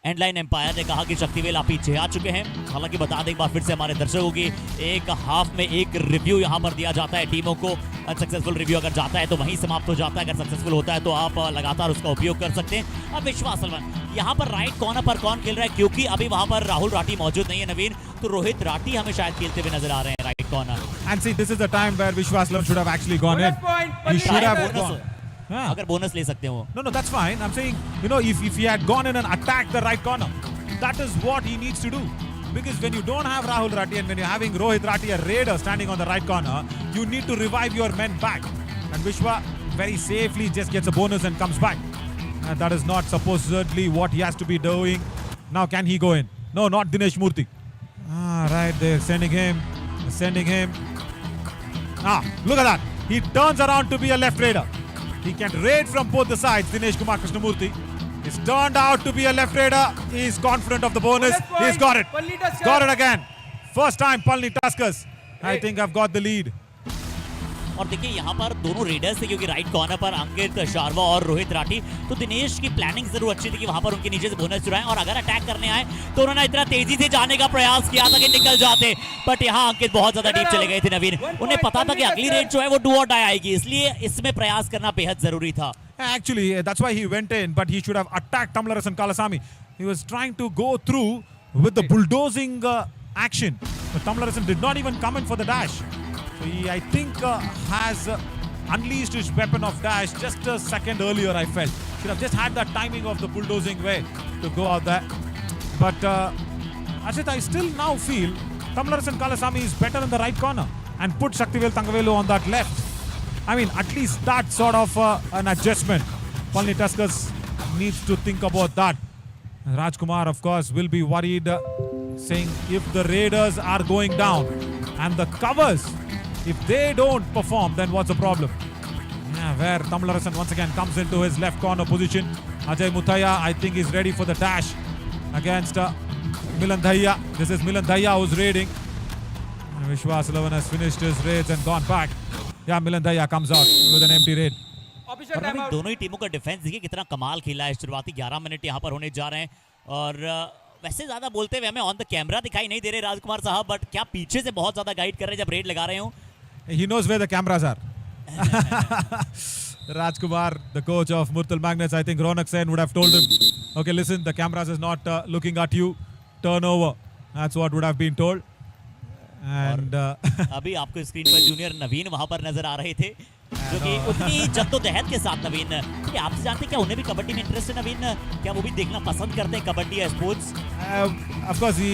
एंडलाइन एम्पायर ने कहा कि शक्तिवेल आप पीछे आ चुके हैं। हालांकि बता दें एक बार फिर से हमारे दर्शकों की, एक हाफ में एक रिव्यू यहाँ पर दिया जाता है टीमों को। अनसक्सेसफुल रिव्यू अगर जाता है तो वहीं समाप्त हो जाता है, अगर सक्सेसफुल होता है तो आप लगातार उसका उपयोग कर सकते हैं। अब विश्वास सलमान यहाँ पर राइट कॉर्नर पर कौन खेल रहा है, क्योंकि अभी वहां पर राहुल राठी मौजूद नहीं है नवीन, तो रोहित राठी हमें शायद खेलते हुए नजर आ रहे हैं right corner. And see, this is the time where Vishwas Lavan should have actually gone in. He should have gone. अगर बोनस ले सकते हो। No, that's fine. I'm saying, if he had gone in and attacked the right corner, that is what he needs to do. Because when you don't have Rahul Rathi and when you're having Rohit Rathi, a raider, standing on the right corner, you need to revive your men back. And Vishwa very safely just gets a bonus and comes back. And that is not supposedly what he has to be doing. Now can he go in? No, not Dinesh Murthy. Right, they're sending him. Look at that. He turns around to be a left raider. He can raid from both the sides. Dinesh Kumar Krishnamurthy is turned out to be a left raider. He's confident of the bonus. He's got it. Got it again. First time Palani Tuskers. I think I've got the lead. और देखिए यहाँ पर दोनों readers थे, क्योंकि right corner पर अंकित शारवा और रोहित राठी, तो दिनेश की प्लानिंग जरूर अच्छी थी कि वहां पर उनके नीचे से बोनस चुराएं, और अगर अटैक करने आए तो उन्होंने इतना तेजी से जाने का प्रयास किया था कि निकल जाते, बट यहाँ अंकित बहुत ज्यादा डीप चले गए थे नवीन। उन्हें पता था कि अगली रेड जो है वो डू और डाई आएगी, इसलिए इसमें प्रयास करना बेहद जरूरी था। Actually, that's why he went in, but he should have attacked Tamlarasan Kalasamy. He was trying to go through with the bulldozing action, but Tamlarasan did not even come in for the dash. So he, I think, has unleashed his weapon of dash just a second earlier, I felt. Should have just had that timing of the bulldozing way to go out there. But Ashit, I still now feel Tamlarasan Kalasamy is better in the right corner and put Shaktivel Thangavelu on that left. I mean, at least that sort of an adjustment. Palani Tuskers needs to think about that. Rajkumar, of course, will be worried, saying if the Raiders are going down and the covers, if they don't perform, then what's the problem? Yeah, where Tamlarasan once again comes into his left corner position. Ajay Muthaiya, I think, is ready for the dash against Milan Dhaiya. This is Milan Dhaiya who's raiding. Vishwas Lavan has finished his raids and gone back. Yeah, Milan Dhaiya comes out with an empty raid. दोनों ही टीमों का defence देखिए कितना कमाल खेला है। शुरुआती 11 minute यहाँ पर होने जा रहे हैं, और वैसे ज्यादा बोलते हुए हमें ऑन द कैमरा दिखाई नहीं दे रहे राजकुमार साहब, बट क्या पीछे से बहुत ज्यादा गाइड कर रहे हैं जब रेड लगा रहे हो? He knows where the cameras are. Rajkumar, the coach of Murthalmagnetஹர, I think Ronak Sen would have told him, okay, listen, the cameras is not looking at you, turn over. That's what would have been told. And अभी आपको screen पर junior नवीन वहां पर नजर आ रहे थे, जो कि उतनी जद्दोजहद के साथ नवीन, कि आपसे जानते हैं क्या उन्हें भी कबड्डी में इंटरेस्ट है नवीन? क्या वो भी देखना पसंद करते हैं कबड्डी या sports? Of course, he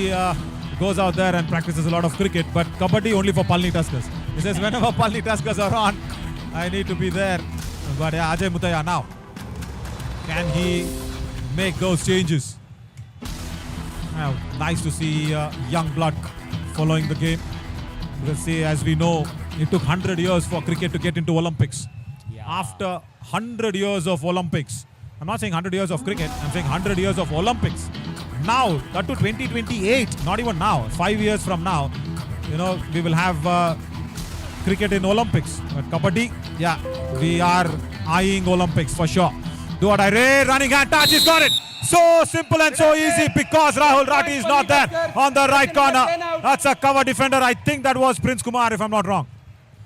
goes out there and practices a lot of cricket, but kabaddi only for Palani Tuskers. He says whenever Palani Tuskers are on, I need to be there. But yeah, Ajay Muthaiya now, can he make those changes? Nice to see young blood following the game. Because see, as we know, it took 100 years for cricket to get into Olympics. Yeah. After 100 years of Olympics, I'm not saying 100 years of cricket, I'm saying 100 years of Olympics. Now, that to 2028, not even now, 5 years from now, we will have cricket in Olympics. But kabaddi, yeah, we are eyeing Olympics for sure. Do what I read, running hand touch, he's got it. So simple and so easy, because Rahul Rathi is not there on the right corner. That's a cover defender. I think that was Prince Kumar, if I'm not wrong.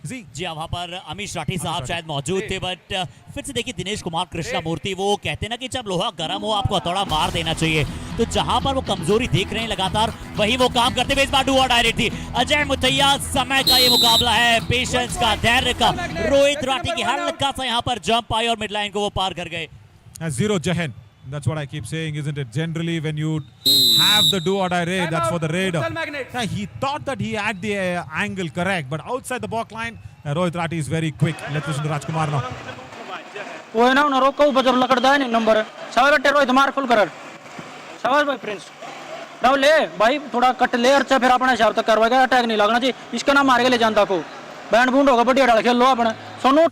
जी हाँ, वहाँ पर अमीश राठी साहब शायद मौजूद थे, but फिर से देखिए दिनेश कुमार कृष्णमूर्ति, वो कहते हैं ना कि जब लोहा गर्म हो आपको हथौड़ा मार देना चाहिए, तो जहां पर वो कमजोरी देख रहे हैं लगातार वही वो काम करते हुए इस बार डू और डायरेक्ट थी। अजय मुथैया, समय का ये मुकाबला है, पेशेंस का, धैर्य का। रोहित राठी की हल्का सा यहाँ पर जंप आई और मिड लाइन को वो पार कर गए। Zero Jahan. That's what I keep saying, isn't it? Generally, when you have the do or die raid, that's for the raider. Yeah, he thought that he had the angle correct, but outside the back line, Rohit Rathi is very quick. Let's listen to Rajkumar now. वो है ना उन्हें रोको buzzer लकड़दा है नहीं number शाबाश बेटे रोहित मार फुल कर शाबाश भाई प्रिंस राहुल ले भाई थोड़ा कट ले अच्छा फिर अपने हिसाब तक करवाएगा अटैक नहीं लगना चाहिए इसका नाम मार के ले जानता को बैंड बूंड होगा बढ़िया डाल खेल लो अपने Sonu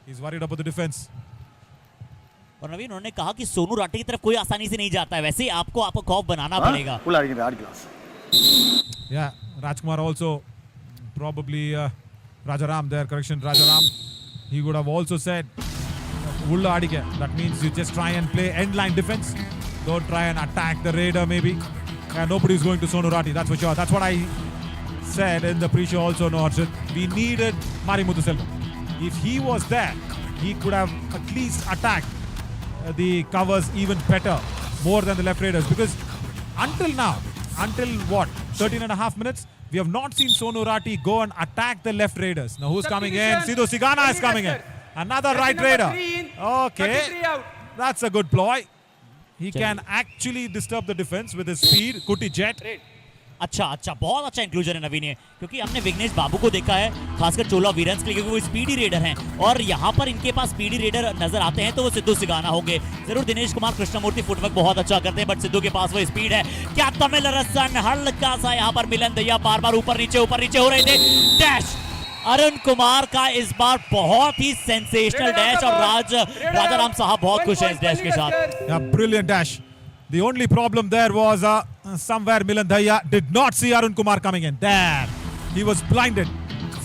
He's worried about the defense. और नवीन उन्होंने कहा कि सोनू राठी की तरफ कोई आसानी से नहीं जाता है, वैसे ही आपको खौफ बनाना पड़ेगा। Yeah, Rajkumar also probably Rajaram there, correction, Rajaram. He would have also said Ulla Adike. That means you just try and play end line defense. Don't try and attack the raider maybe. And nobody is going to Sonu Rati, that's for sure. That's what I said in the pre-show also, no Harshit. We needed Mari Muthuselvan. If he was there, he could have at least attacked the covers even better, more than the left raiders. Because until now, until what, 13 and a half minutes, we have not seen Sonu Rati go and attack the left raiders. Now who's coming in? Sidhu Sigana is coming in. Another right raider. Okay, that's a good ploy. He can actually disturb the defense with his speed. Kuti jet. अच्छा बहुत अच्छा inclusion है नवीन, क्योंकि हमने विघ्नेश बाबू को देखा है खासकर चोला वीरंस के लिए, क्योंकि वो स्पीडी रेडर हैं और यहाँ पर इनके पास स्पीडी रेडर नजर आते हैं तो वो सिद्धू सिगाना होंगे। जरूर दिनेश कुमार कृष्णमूर्ति फुटवर्क बहुत अच्छा करते हैं, बट सिद्धू के पास वो स्पीड है। क्या तमिल रसन हल्का सा यहाँ पर मिलन दैया बार बार ऊपर नीचे हो रहे थे। डैश अरुण कुमार का इस बार बहुत ही सेंसेशनल डैश और राजाराम साहब बहुत खुश हैं इस डैश के साथ। Brilliant dash. The only problem there was somewhere Milan Daya did not see Arun Kumar coming in. There, he was blinded.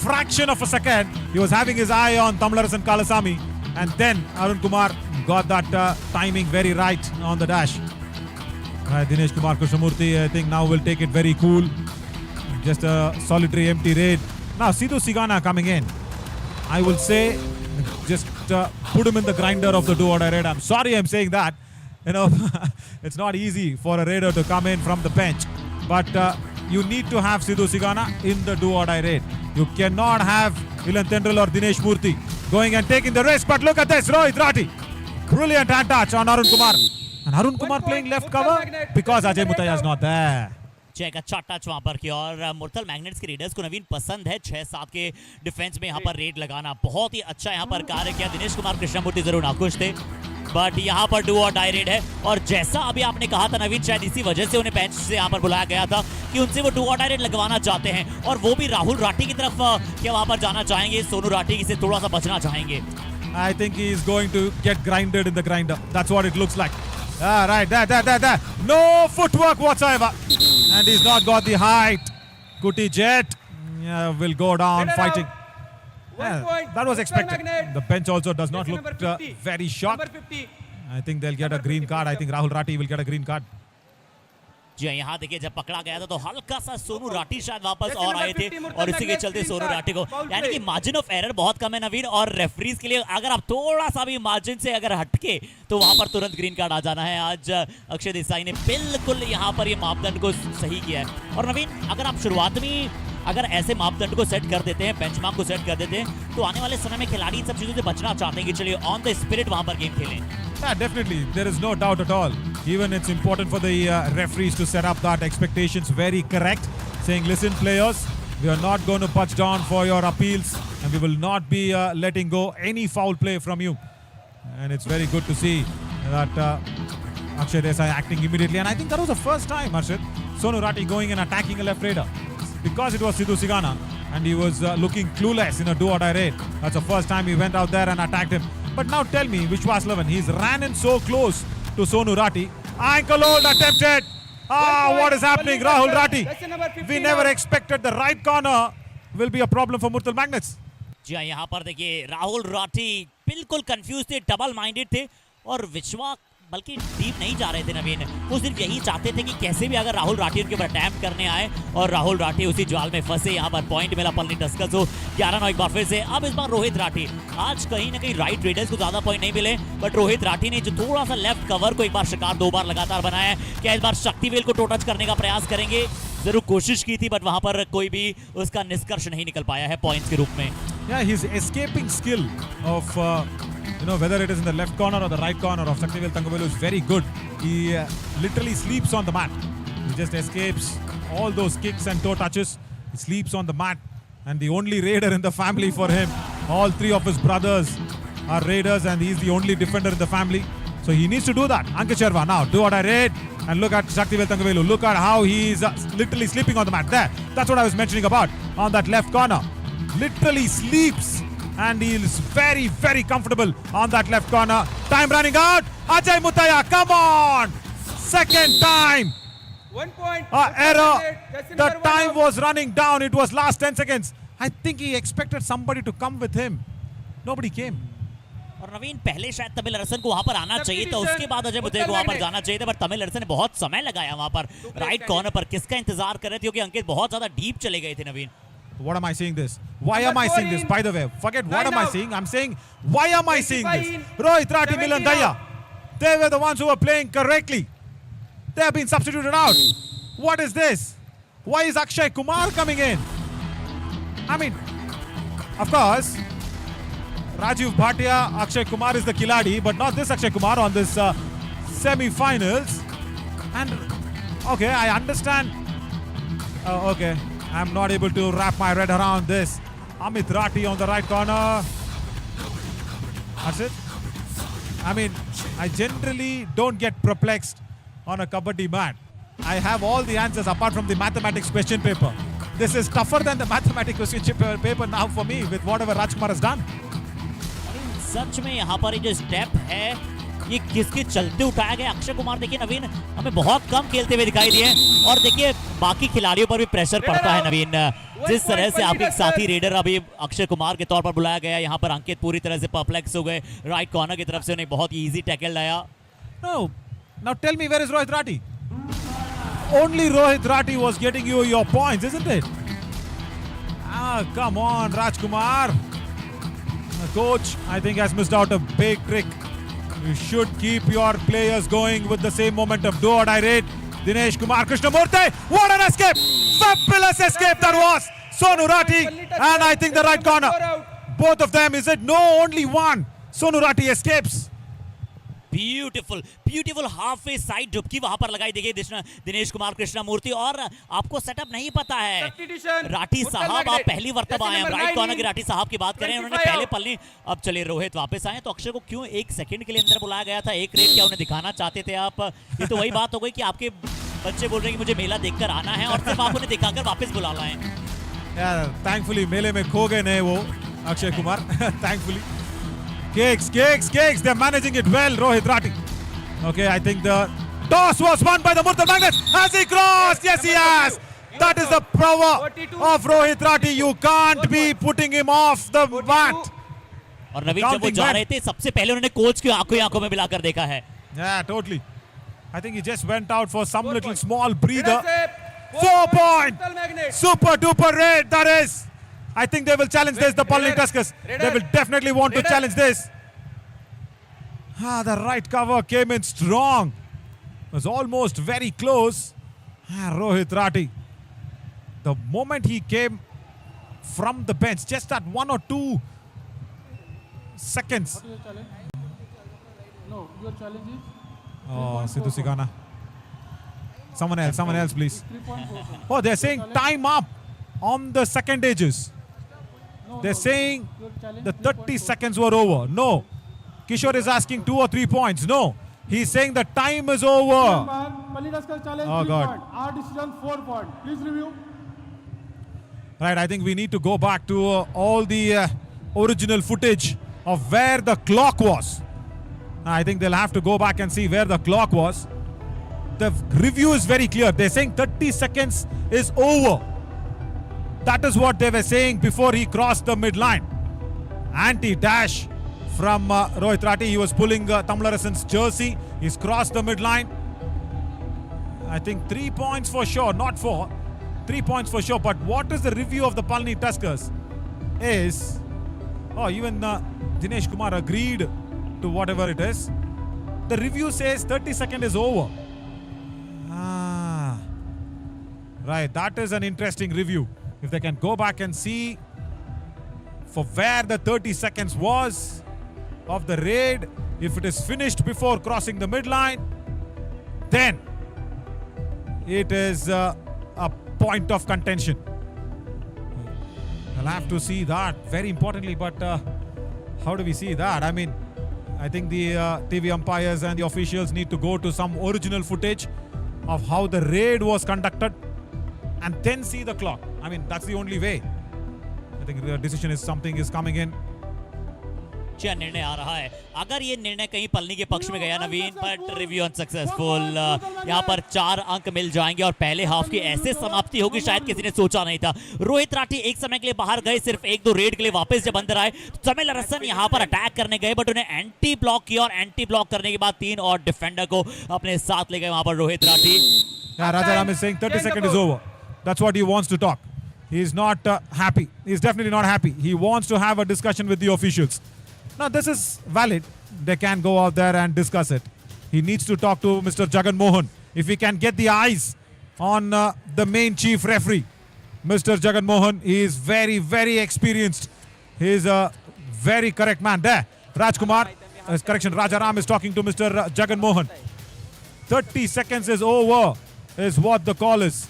Fraction of a second, he was having his eye on Tamilarasan Kalasamy, and then Arun Kumar got that timing very right on the dash. Dinesh Kumar Krishnamurthy, I think now will take it very cool. Just a solitary empty raid. Now Sidhu Sigana coming in. I will say, just put him in the grinder of the do-or-die raid. I'm sorry I'm saying that. You know, it's not easy for a raider to come in from the bench. But you need to have Sidhu Sigana in the do-or-die raid. You cannot have Ilan Tendril or Dinesh Murthy going and taking the risk. But look at this, Rohit Rati. Brilliant hand touch on Arun Kumar. And Arun Kumar playing left cover because Ajay Mutaya is not there. Check अच्छा touch वहां पर किया और Murthal magnets के readers को नवीन पसंद है 6-7 के डिफेंस में यहाँ पर रेड लगाना, बहुत ही अच्छा यहाँ पर कार्य किया। दिनेश कुमार कृष्णमूर्ति जरूर नाखुश थे, बट यहाँ पर डू और डाई रेड है। और जैसा अभी आपने कहा था नवीन, शायद इसी वजह से उन्हें बेंच से यहाँ पर बुलाया गया था कि उनसे वो डू और डाई रेड लगवाना चाहते हैं, और वो भी राहुल राठी की तरफ क्या वहां पर जाना चाहेंगे, सोनू राठी से थोड़ा सा बचना चाहेंगे। I think he is going to get grinded in the grinder. That's what it looks like. Right, there. No footwork whatsoever. And he's not got the height. Kuti Jet will go down fighting. That was expected. The bench also does not look very shocked. I think they'll get a green card. I think Rahul Rati will get a green card. जी यहाँ देखिए, जब पकड़ा गया था तो हल्का सा सोनू राठी शायद वापस और आए थे और इसी के चलते सोनू राठी को, यानी कि मार्जिन ऑफ एरर बहुत कम है नवीन। और रेफरीज के लिए अगर आप थोड़ा सा भी मार्जिन से अगर हटके तो वहां पर तुरंत ग्रीन कार्ड आ जाना है। आज अक्षय देसाई ने बिल्कुल यहाँ पर ये मापदंड को सही किया है। और नवीन, अगर आप शुरुआत में अगर ऐसे मापदंड को सेट कर देते हैं, बेंचमार्क को सेट कर देते हैं, तो आने वाले समय में खिलाड़ी इन सब चीजों से बचना चाहते हैं कि चलिए ऑन द स्पिरिट वहां पर गेम खेलें। Yeah, definitely. There is no doubt at all. Even it's important for the referees to set up that expectations very correct, saying, listen players, we are not going to punch down for your appeals and we will not be letting go any foul play from you. And it's very good to see that Akshay Desai acting immediately. And I think that was the first time, Harshit, Sonu Rati going and attacking a left raider. Because it was Sidhu Sigana and he was looking clueless in a do-or-die raid. That's the first time he went out there and attacked him. But now tell me, Vishwaslavan, he's ran in so close to Sonu Rati. Ankle hold attempted. What is happening? Rahul Rati. We never expected the right corner will be a problem for Murthal Magnets. जी हाँ, यहाँ पर देखिए राहुल राठी बिल्कुल confuse थे, double minded थे और विश्वा बल्कि डीप नहीं जा रहे थे नवीन। वो सिर्फ यही चाहते थे कि कैसे भी अगर राहुल राठी उनके ऊपर अटैम्प्ट करने आए और राहुल राठी उसी जाल में फंसे। यहाँ पर पॉइंट मिला पलनी टस्कर्स को 11-9 एक बार फिर से। अब इस बार रोहित राठी, आज कहीं ना कहीं राइट रेडर्स को ज्यादा पॉइंट नहीं मिले, बट रोहित राठी ने जो थोड़ा सा लेफ्ट कवर को एक बार शिकार 2 बार लगातार बनाया है। क्या इस बार शक्तिवेल को टो टच करने का प्रयास करेंगे? जरूर कोशिश की थी, बट वहां पर कोई भी उसका निष्कर्ष नहीं निकल पाया है पॉइंट्स के रूप में। Yeah, his escaping skill of whether it is in the left corner or the right corner of Saktivel Thangavelu is very good. He literally sleeps on the mat. He just escapes all those kicks and toe touches. He sleeps on the mat, and the only raider in the family for him, all 3 of his brothers are Raiders and he's the only defender in the family. So he needs to do that. Ankit Sharma now, do what I read. And look at Shaktivel Thangavelu. Look at how he's literally sleeping on the mat. There. That's what I was mentioning about on that left corner. Literally sleeps. And he is very, very comfortable on that left corner. Time running out. Ajay Muthaya, come on. Second time. 1 point. Error. The time was running down. It was last 10 seconds. I think he expected somebody to come with him. Nobody came. और नवीन पहले शायद तमिल अरसन को वहां पर आना चाहिए था, उसके बाद अजय मुथैया को वहां पर जाना चाहिए था, पर तमिल अरसन ने बहुत समय लगाया वहां पर राइट कॉर्नर पर. किसका इंतजार कर रहे थे क्योंकि अंकित बहुत ज्यादा डीप चले गए थे. नवीन, what am I saying this? Why am I saying this? By the way, forget what am I saying. I'm saying, why am I saying this? Rohit Rati, Milan Daya, they were the ones who were playing correctly. They have been substituted out. What is this? Why is Akshay Kumar coming in? I mean, of course, Rajiv Bhatia, Akshay Kumar is the Kiladi, but not this Akshay Kumar on this semi-finals. And, okay, I understand. Okay, I'm not able to wrap my head around this. Amit Rati on the right corner. That's it. I mean, I generally don't get perplexed on a kabaddi mat. I have all the answers apart from the mathematics question paper. This is tougher than the mathematics question paper now for me with whatever Rajkumar has done. सच में यहाँ पर ये जो step है ये किसके चलते उठाया गया. अक्षय कुमार देखिए नवीन हमें बहुत कम खेलते हुए दिखाई दिए और देखिए बाकी खिलाड़ियों पर भी प्रेशर पड़ता है. नवीन, जिस तरह से आपके साथी रेडर अभी अक्षय कुमार के तौर पर बुलाया गया, यहाँ पर अंकित पूरी तरह से परप्लेक्स हो गए. राइट कॉर्नर की तरफ से उन्हें बहुत इजी टैकल लाया. No, now tell me, where is Rohit Rati? Only Rohit Rati was getting you your points, isn't it? Ah, come on, Rajkumar. The coach, I think, has missed out a big trick. You should keep your players going with the same momentum. Do what I rate. Dinesh Kumar Krishnamurthy. What an escape! Fabulous escape that was. Sonu Rati and I think the right corner. Both of them, is it? No, only one. Sonu Rati escapes. Beautiful beautiful half way side डुबकी वहां पर लगाई. देखिए दिनेश कुमार कृष्णमूर्ति और आपको setup नहीं पता है. राठी साहब आप पहली मर्तबा आए. राइट कॉर्नर के राठी साहब की बात करें, उन्होंने पहले पलनी. अब चले रोहित वापस आए तो अक्षय को क्यों एक सेकंड के लिए अंदर बुलाया गया था? एक रेट क्या उन्हें दिखाना चाहते थे आप? ये तो वही बात हो गई कि आपके बच्चे बोल रहे हैं कि मुझे मेला देखकर आना है और सिर्फ आप उन्हें दिखाकर वापस बुला लाएं. यार थैंकफुली मेले में खो गए नहीं वो Akshay Kumar. Thankfully Kicks. They're managing it well, Rohit Rati. Okay, I think the toss was won by the Murthalmagnetஹர. Has he crossed? Yes, he has. That is the power of Rohit Rati. You can't be putting him off the mat. और नवीन जब वो जा रहे थे सबसे पहले उन्होंने coach की आंखों में मिलाकर देखा है. Yeah, totally. I think he just went out for some little small breather. 4 point. Super duper raid, that is. I think they will challenge this, the Palani Tuskers. They will definitely want to challenge this. The right cover came in strong. It was almost very close. Rohit Rati. The moment he came from the bench, just at 1 or 2 seconds. What is your challenge? No, your challenge is? Oh, Sidhu Sigana. Someone else, please. Oh, they're saying time up on the second ages. They're saying the 30 seconds were over. No. Kishore is asking 2 or 3 points. No. He's saying the time is over. Oh, God. Our decision 4 points. Please review. Right, I think we need to go back to all the original footage of where the clock was. I think they'll have to go back and see where the clock was. The review is very clear. They're saying 30 seconds is over. That is what they were saying before he crossed the midline. Anti-dash from Rohit Rati. He was pulling Tamilarasan's jersey. He's crossed the midline. I think 3 points for sure, not 4. 3 points for sure. But what is the review of the Palani Tuskers is... Oh, even Dinesh Kumar agreed to whatever it is. The review says 30 seconds is over. Right, that is an interesting review. If they can go back and see for where the 30 seconds was of the raid, if it is finished before crossing the midline, then it is a point of contention. I'll have to see that very importantly, but How do we see that? I mean, I think the TV umpires and the officials need to go to some original footage of how the raid was conducted and then see the clock. I mean, that's the only way. I think the decision is something is coming in. क्या निर्णय आ रहा है? अगर ये निर्णय कहीं पलनी के पक्ष में गया नवीन, बट रिव्यू अनसक्सेसफुल। यहाँ पर 4 अंक मिल जाएंगे और पहले हाफ की ऐसे समाप्ति होगी शायद किसी ने सोचा नहीं था। रोहित राठी एक समय के लिए बाहर गए, सिर्फ 1-2 रेड के लिए वापस जब अंदर आए, तमिल अरसन यहाँ पर अटैक करने गए, बट उन्हें एंटी ब्लॉक किया और एंटी ब्लॉक करने के बाद 3 और डिफेंडर को अपने साथ ले गए वहां पर Rohit Rathi. Rajaram is saying 30 seconds is over. That's what he wants to talk. He is not happy. He is definitely not happy. He wants to have a discussion with the officials. Now this is valid. They can go out there and discuss it. He needs to talk to Mr. Jagan Mohan. If he can get the eyes on the main chief referee, Mr. Jagan Mohan, he is very, very experienced. He is a very correct man. There, Rajkumar, correction, Rajaram is talking to Mr. Jagan Mohan. 30 seconds is over, is what the call is.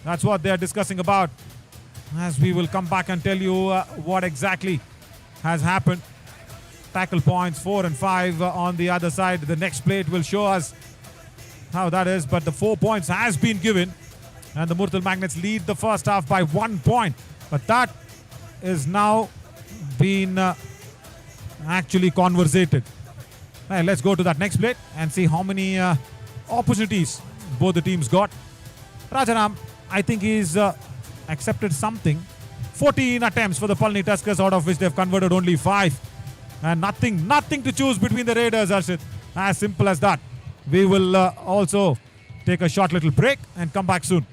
That's what they are discussing about. As we will come back and tell you what exactly has happened. Tackle points 4 and 5 on the other side. The next plate will show us how that is, but the 4 points has been given and the Murthalmagnet's lead the first half by 1 point. But that is now been actually conversated. Right, let's go to that next plate and see how many opportunities both the teams got. Rajaram, I think he's accepted something. 14 attempts for the Palani Tuskers, out of which they've converted only 5. And nothing to choose between the Raiders, Arshit. As simple as that. We will also take a short little break and come back soon.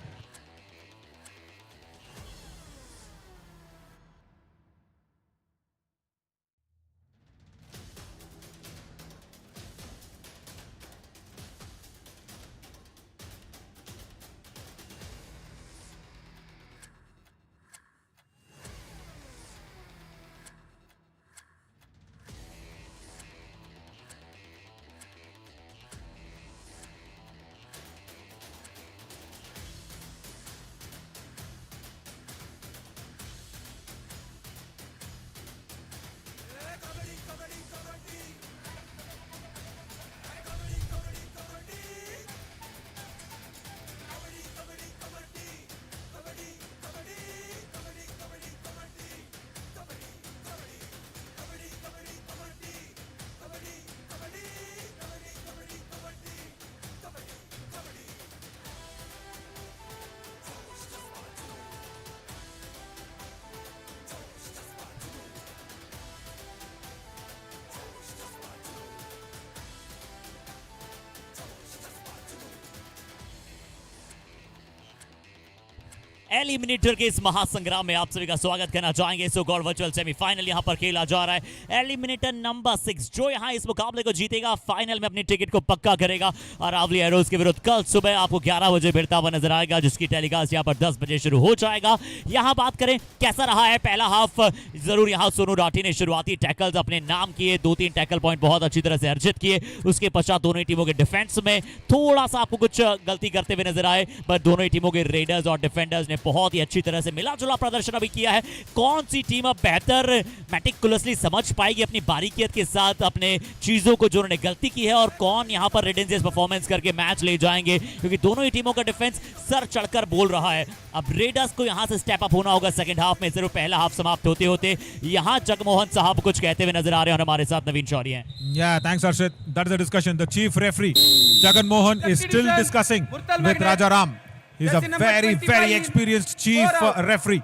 Eliminator के इस महासंग्राम में आप सभी का स्वागत करना चाहेंगे। सो God virtual semifinal यहां पर खेला जा रहा है। एलिमिनेटर नंबर 6 जो यहां इस मुकाबले को जीतेगा फाइनल में अपनी टिकट को पक्का करेगा। अरावली एरोज के विरुद्ध कल सुबह आपको 11 बजे भिड़ता हुआ नजर आएगा, जिसकी टेलीकास्ट यहां पर 10 बजे शुरू हो जाएगा। यहां बात करें कैसा रहा है पहला हाफ, जरूर यहां सोनू राठी ने शुरुआती टैकल्स अपने नाम किए, 2-3 टैकल पॉइंट बहुत अच्छी तरह से अर्जित किए। उसके पश्चात दोनों ही टीमों के डिफेंस में थोड़ा सा आपको कुछ गलती करते हुए नजर आए, पर दोनों ही टीमों के रेडर्स और डिफेंडर्स ने बहुत ही अच्छी तरह से मिला जुला प्रदर्शन अभी किया है। कौन सी टीम अब बेहतर मेटिकुलसली समझ पाएगी अपनी बारीकियत के साथ अपने चीजों को जो उन्होंने गलती की है, और कौन यहां पर रेडेंसियस परफॉर्मेंस करके मैच ले जाएंगे, क्योंकि दोनों ही टीमों का डिफेंस सर चढ़कर बोल रहा है। अब रेडर्स को यहां से स्टेप अप होना होगा सेकंड हाफ में। सिर्फ पहला हाफ समाप्त होते होते यहां जगमोहन साहब कुछ कहते हुए नजर आ रहे हैं और हमारे साथ नवीन शौरी हैं। Yeah, thanks Arshit. That is the discussion. The chief referee Jagan Mohan is still discussing with Rajaram. He's a very, very experienced chief referee.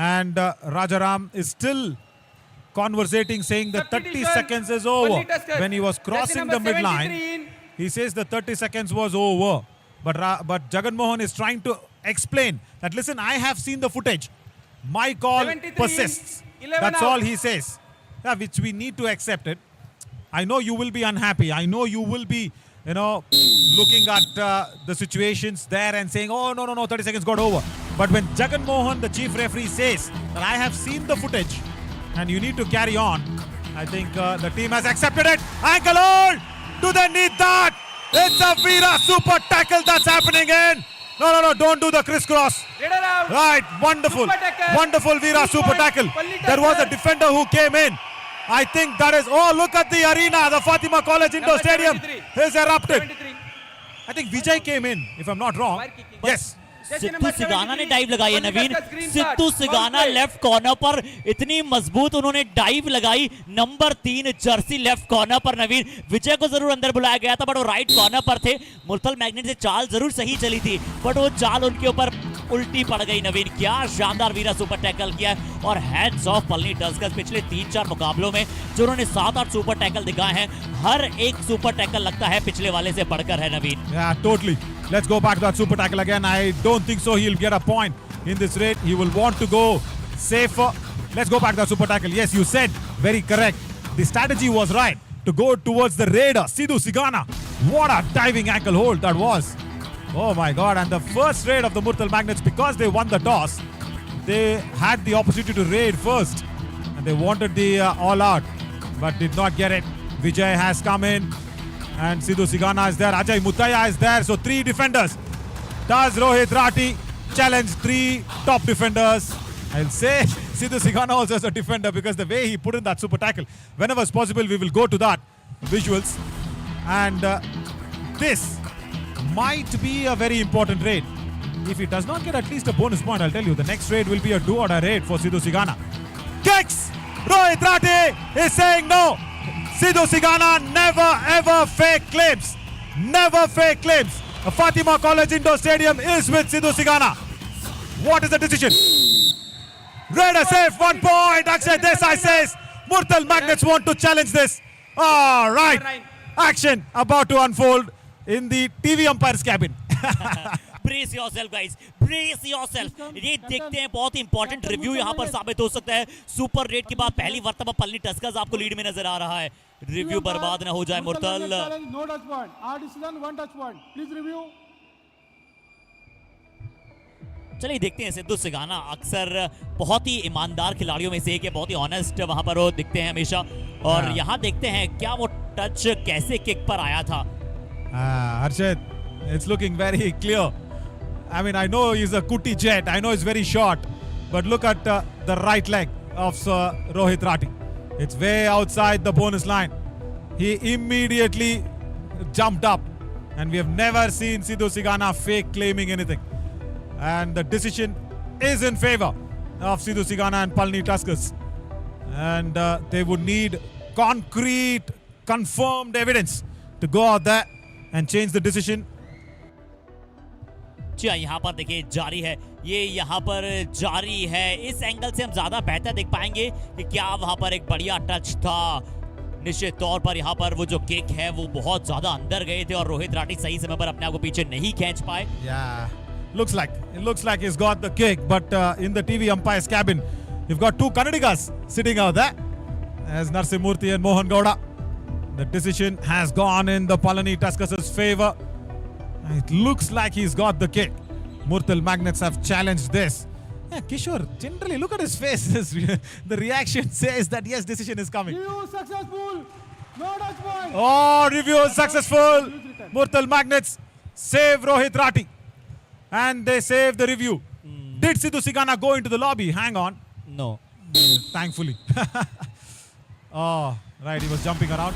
And Rajaram is still conversating, saying that 30 seconds is over. When he was crossing the midline, he says the 30 seconds was over. But Jagan Mohan is trying to explain that, listen, I have seen the footage. My call persists. That's all he says. Yeah, which we need to accept it. I know you will be unhappy. I know you will be, looking at the situations there and saying, oh, no, 30 seconds got over. But when Jagan Mohan, the chief referee, says that I have seen the footage and you need to carry on, I think the team has accepted it. Ankle hold! Do they need that? It's a Veera super tackle that's happening in. No, don't do the crisscross. Right, wonderful. Wonderful Veera super tackle. There was a defender who came in I think that is, oh, look at the arena. The Fatima College Indoor Stadium is erupted. I think Vijay came in, if I'm not wrong. Yes. Sidhu सिगाना ने dive लगाई है नवीन, Sidhu सिगाना left corner पर इतनी मजबूत उन्होंने dive लगाई, number 3 Jersey left corner पर नवीन। विजय को जरूर अंदर बुलाया गया था बट वो राइट कॉर्नर पर थे। मुरथल मैग्नेट से चाल जरूर सही चली थी बट वो चाल उनके ऊपर उल्टी पड़ गई नवीन। क्या शानदार वीरा सुपर टैकल किया है और हैट्स ऑफ पलनी टस्कर्स। पिछले 3-4 मुकाबलों में जो उन्होंने 7-8 सुपर टैकल दिखाए हैं, हर एक सुपर टैकल लगता है पिछले वाले से बढ़कर है नवीन। Yeah, totally. Let's go back to that super tackle again. I don't think so he'll get a point in this raid. He will want to go safer. Let's go back to that super tackle. Yes, you said very correct. The strategy was right to go towards the raider, Sidhu Sigana. What a diving ankle hold that was. Oh my God. And the first raid of the Murthal Magnets, because they won the toss, they had the opportunity to raid first. And they wanted the all out, but did not get it. Vijay has come in. And Sidhu Sigana is there, Ajay Muthaya is there, so 3 defenders. Does Rohit Rathi challenge 3 top defenders? I'll say Sidhu Sigana also is a defender because the way he put in that super tackle. Whenever it's possible, we will go to that visuals. And this might be a very important raid. If he does not get at least a bonus point, I'll tell you, the next raid will be a do-or-die raid for Sidhu Sigana. Kicks! Rohit Rathi is saying no. Sidhu Sigana never ever fake claims. Never fake claims. A Fatima College Indoor Stadium is with Sidhu Sigana. What is the decision? Raider safe, 1 point. Akshay Desai says Murthal Magnets want to challenge this. All right. Action about to unfold in the TV umpire's cabin. Brace yourself guys, brace yourself. ये देखते हैं बहुत important review यहाँ पर साबित हो सकता है। सुपर रेड के बाद पहली मर्तबा पलनी टस्कर्स आपको लीड में नजर आ रहा है। रिव्यू बर्बाद ना हो जाए Murthal. No touch point. Our decision 1 touch point. Please review. चलिए देखते हैं सिद्धू सिगाना अक्सर बहुत ही ईमानदार खिलाड़ियों में से एक है, बहुत ही ऑनेस्ट वहां पर वो दिखते हैं हमेशा। और यहाँ देखते हैं क्या वो टच कैसे किक पर आया था। Harshit, it's looking very clear. I mean, I know he's a Kuti jet. I know it's very short. But look at the right leg of Rohit Rathi. It's way outside the bonus line. He immediately jumped up. And we have never seen Sidhu Sigana fake claiming anything. And the decision is in favor of Sidhu Sigana and Palani Tuskers. And they would need concrete, confirmed evidence to go out there and change the decision. जी यहाँ पर देखिए जारी है, ये यहाँ पर जारी है। इस एंगल से हम ज्यादा बेहतर देख पाएंगे कि क्या वहां पर एक बढ़िया टच था। निश्चित तौर पर यहाँ पर वो जो किक है वो बहुत ज्यादा अंदर गए थे और रोहित राठी सही समय पर अपने आप को पीछे नहीं खींच पाए। Yeah, it looks like he's got the kick, but in the TV umpire's cabin, you've got 2 Kannadigas sitting out there as Narsimurthy and Mohan Gowda. The decision has gone in the Palani Tuskers' favor. It looks like he's got the kick. Murthal Magnets have challenged this. Yeah, Kishore, generally look at his face. The reaction says that yes, decision is coming. Review successful. No touch point. Oh, review successful. Murthal Magnets save Rohit Rathi. And they save the review. Did Sidhu Sigana go into the lobby? Hang on. No. Thankfully. Oh, right. He was jumping around.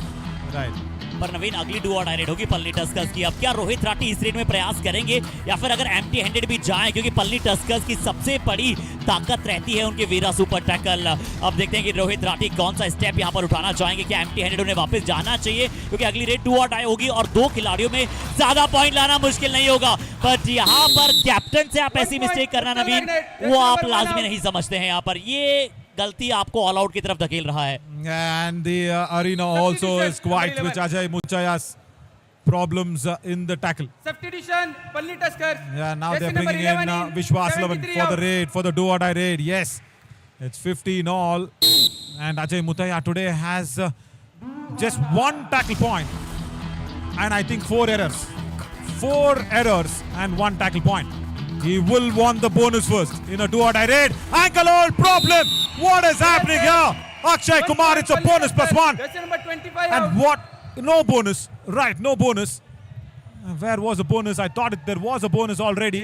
Right. पर नवीन अगली do और die red होगी Palani Tuskers की। अब क्या रोहित राठी इस red में प्रयास करेंगे या फिर अगर एम्प्टी हैंडेड भी जाएं, क्योंकि पलनी टस्कर्स की सबसे बड़ी ताकत रहती है उनके वीरा सुपर टैकल। अब देखते हैं कि रोहित राठी कौन सा स्टेप यहां पर उठाना चाहेंगे। क्या एम्प्टी हैंडेड उन्हें वापस जाना चाहिए, क्योंकि अगली रेड डू और डाई होगी और 2 खिलाड़ियों में ज्यादा पॉइंट लाना मुश्किल नहीं होगा। बट यहाँ पर कैप्टन से आप ऐसी मिस्टेक करना नवीन, वो आप लाजमी नहीं समझते हैं। यहाँ पर ये गलती आपको ऑल आउट की तरफ धकेल रहा है। And the arena also is quite with Ajay Muchaya's problems in the tackle. Substitution, Palani Tuskers. Yeah, now they're bringing in Vishwas Lavan for the raid, for the do or die raid. Yes, it's 15 all. And Ajay Muthaya today has just 1 tackle point. And I think 4 errors. 4 errors and 1 tackle point. He will want the bonus first in a do or die raid. Ankle hold problem. What is happening here? Akshay Kumar, it's a bonus +1. Number 25 And what? No bonus. Right, no bonus. Where was the bonus? I thought there was a bonus already.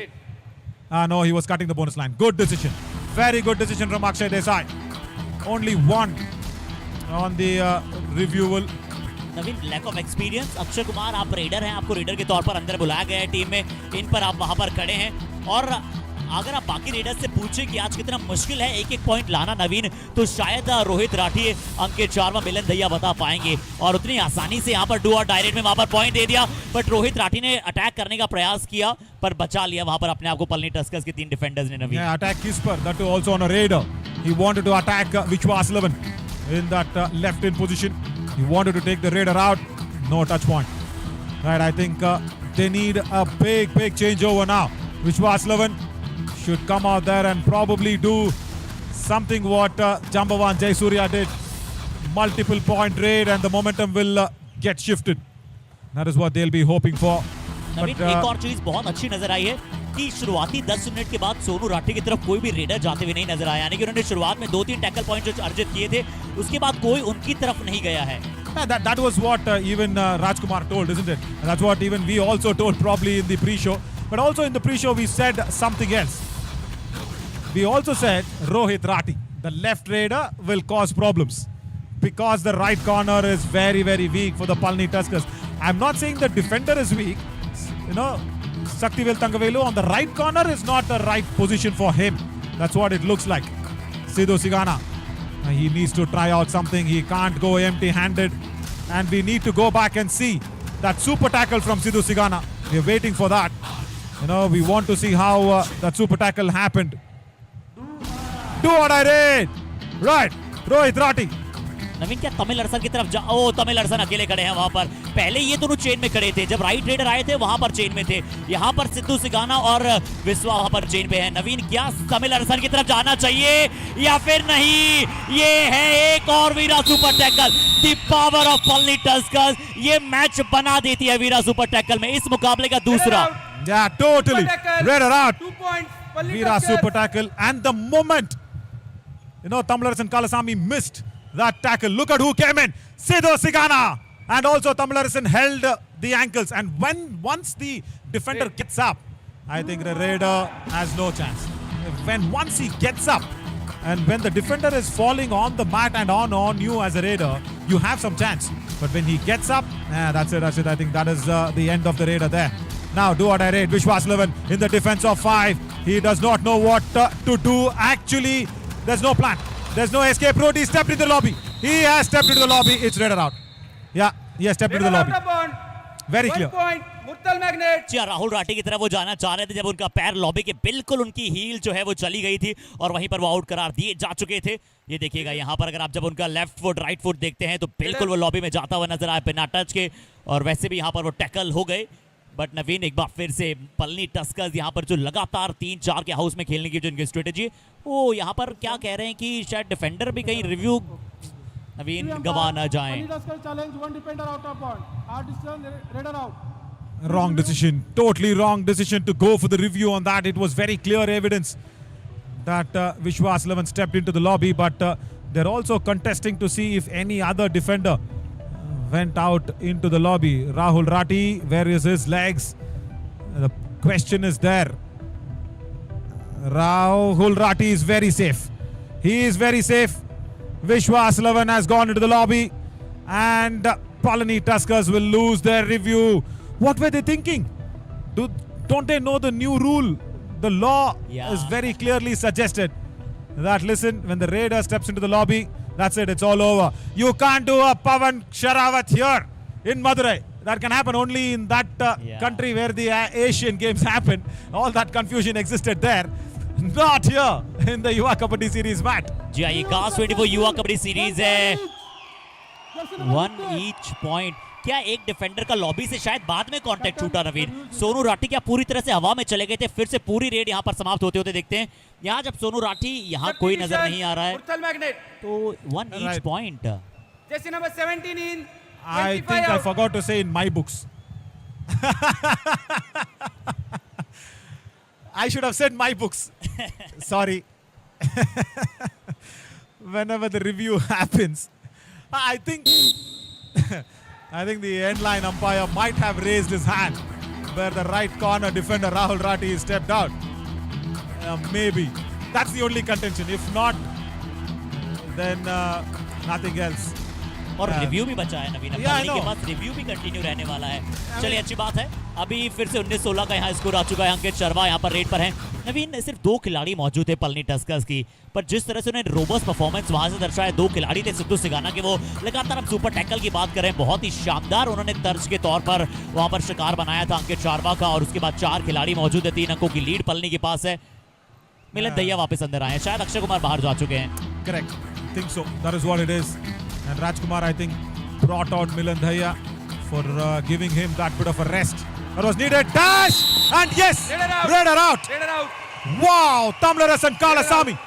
No, he was cutting the bonus line. Good decision. Very good decision from Akshay Desai. Only 1 on the review. Naveen lack of experience. Akshay Kumar आप raider हैं, आपको raider के तौर पर अंदर बुलाया गया है टीम में, इन पर आप वहां पर खड़े हैं। और अगर आप बाकी रेडर्स से पूछें कि आज कितना मुश्किल है एक एक पॉइंट लाना नवीन, तो शायद रोहित राठी, अंकित शर्मा, मिलन दहिया बता पाएंगे। और उतनी आसानी से यहाँ पर डू और डायरेक्ट में वहां पर पॉइंट दे दिया, बट रोहित राठी ने अटैक करने का प्रयास किया पर बचा लिया वहां पर अपने आप को पलनी टस्कर्स के 3 डिफेंडर्स ने। नवीन अटैक किस पर? That too also on a raider. He wanted to attack Vijayanagara in that left in position. He wanted to take the raider out. No touch point. Right, I think they need a big changeover now. Vijayanagara should come out there and probably do something what Jambavan Jayasuriya did. Multiple point raid and the momentum will get shifted. That is what they'll be hoping for. नवीन एक और चीज बहुत अच्छी नजर आई है कि शुरुआती 10 minute के बाद सोनू राठी की तरफ कोई भी रेडर जाते हुए नहीं नजर आया, यानी कि उन्होंने शुरुआत में 2-3 टैकल पॉइंट जो अर्जित किए थे उसके बाद कोई उनकी तरफ नहीं गया है। That was what even Rajkumar told, isn't it? And that's what even we also told probably in the pre-show. But also in the pre-show we said something else. We also said Rohit Rathi, the left raider, will cause problems because the right corner is very weak for the Palani Tuskers. I'm not saying the defender is weak. You know, Saktivel Tangavelu on the right corner is not the right position for him. That's what it looks like. Sidhu Sigana, he needs to try out something. He can't go empty-handed. And we need to go back and see that super tackle from Sidhu Sigana. We're waiting for that. You know, we want to see how that super tackle happened. Do what I did. Right, Rohit Rathi. नवीन क्या तमिल अरसन की तरफ ओ तमिल अरसन अकेले खड़े हैं वहां पर। पहले ये दोनों चेन में खड़े थे, जब राइट रेडर आए थे वहां पर चेन में थे, यहाँ पर सिद्धू सिगाना और विश्वा वहां पर चेन पे है। नवीन क्या तमिल अरसन की तरफ जाना चाहिए या फिर नहीं? ये है एक और Veera super tackle. The power of Palani tuskers, ये मैच बना देती है वीरा सुपर टैकल में, इस मुकाबले का दूसरा। Yeah, totally. Raider out. 2 points. Veera super tackle, and the moment, you know, Tamilarsan Kalasamy missed that tackle. Look at who came in. Sidhu Sigana. And also Tamilarsan held the ankles. And once the defender gets up, I think the raider has no chance. Once he gets up, and when the defender is falling on the mat and on you as a raider, you have some chance. But when he gets up, that's it. I think that is the end of the raider there. Now, do what I raid. Vishwas in the defense of 5. He does not know what to do. Actually, there's no plan. There's no escape route. He stepped into the lobby. He has stepped into the lobby. It's raider out. Yeah, he has stepped into the lobby. Very clear. 1 point. मुर्तलमैग्नेट। जी राहुल राठी की तरफ वो जाना चाह रहे थे जब उनका पैर लॉबी के बिल्कुल उनकी हील जो है वो चली गई थी और वहीं पर वो आउट करार दिए जा चुके थे। ये देखिएगा यहाँ पर अगर आप जब उनका लेफ्ट फुट राइट फुट देखते हैं तो बिल्कुल वो लॉबी में जाता हुआ नजर आया बिना टच के, और वैसे भी यहाँ पर वो टैकल हो गए। बट नवीन एक बार फिर से पलनी टस्कर्स यहाँ पर जो लगातार 3-4 के हाउस में खेलने की जो इनकी स्ट्रेटेजी, वो यहाँ पर क्या कह रहे हैं कि शायद डिफेंडर भी कहीं रिव्यू नवीन गवा ना जाएं। Wrong decision, totally wrong decision to go for the review on that. It was very clear evidence that Vishwas stepped into the lobby, but they're also contesting to see if any other defender went out into the lobby. Rahul Rathi, where is his legs? The question is there. Rahul Rathi is very safe. He is very safe. Vishwas has gone into the lobby, and Palani Tuskers will lose their review. What were they thinking? Don't they know the new rule? The law is very clearly suggested that, listen, when the raider steps into the lobby, that's it, it's all over. You can't do a Pavan Sharavat here in Madurai. That can happen only in that country where the Asian Games happened. All that confusion existed there. Not here in the युवा kabaddi series match. जी ये cast 24 Yuva kabaddi series है। 1 each point। क्या एक defender का lobby से शायद बाद में कांटेक्ट छूटा नवीन? सोनू राठी क्या पूरी तरह से हवा में चले गए थे? फिर से पूरी रेड यहाँ पर समाप्त होते होते देखते हैं। यहाँ जब सोनू राठी यहाँ कोई नजर नहीं आ रहा है तो 1 each point। Jersey number 17 in I think I forgot to say in my books. I should have said my books. Sorry. Whenever the review happens, I think the end line umpire might have raised his hand where the right corner defender Rahul Rathi stepped out. Maybe. That's the only contention. If not, then Nothing else. और Yeah. Review भी बचा है नवीन, Yeah, I Palani के know. पास review भी continue रहने वाला है। चलिए अच्छी बात है, अभी फिर से 19-16 का यहाँ स्कोर आ चुका है। अंकित शर्मा यहाँ पर रेड पर हैं। नवीन, सिर्फ 2 खिलाड़ी मौजूद थे पलनी टस्कर्स की, पर जिस तरह से उन्हें रोबस्ट परफॉर्मेंस वहां से दर्शाया, 2 खिलाड़ी थे सिद्धू सिगाना के, वो लगातार हम सुपर टैकल की बात करें, बहुत ही शानदार उन्होंने तर्ज के तौर पर वहां पर शिकार बनाया था अंकित शर्मा का। और उसके बाद 4 खिलाड़ी मौजूद है, 3 अंकों की लीड पलनी के पास है। मिलन दहिया वापस अंदर आए हैं, शायद अक्षय कुमार बाहर जा चुके हैं। Correct. Think so. That is what it is. And Rajkumar, I think, brought out Milan Daya for giving him that bit of a rest. That was needed. Dash! And yes! Raider out! Raider out. Wow! Tamlaras and Kalasamy